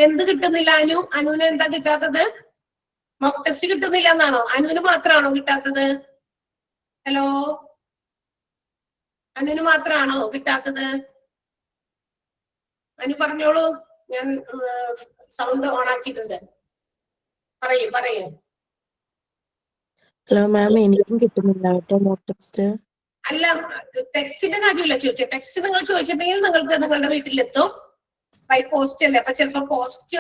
എന്ത് കിട്ടുന്നില്ല അനുവിന് എന്താ കിട്ടാത്തത്? മോക്ക് ടെസ്റ്റ് കിട്ടുന്നില്ല എന്നാണോ? അനുവിന് മാത്രമാണോ കിട്ടാത്തത്? ഹലോ, അനുവിന് മാത്രമാണോ കിട്ടാത്തത്? അനു പറഞ്ഞോളൂ, ഞാൻ സൗണ്ട് ഓൺ ആക്കിയിട്ടുണ്ട്. പറയൂ. ഹലോ മാം, എനിക്കും കിട്ടുന്നില്ല കേട്ടോ മോക്ക് ടെസ്റ്റ്. അല്ല, ടെക്സ്റ്റിന്റെ കാര്യമല്ല ചോദിച്ചത്. ടെക്സ്റ്റ് നിങ്ങൾ ചോദിച്ചിട്ടുണ്ടെങ്കിൽ നിങ്ങൾക്ക് നിങ്ങളുടെ വീട്ടിലെത്തും ബൈ പോസ്റ്റ് അല്ലേ. അപ്പൊ ചിലപ്പോ പോസ്റ്റ്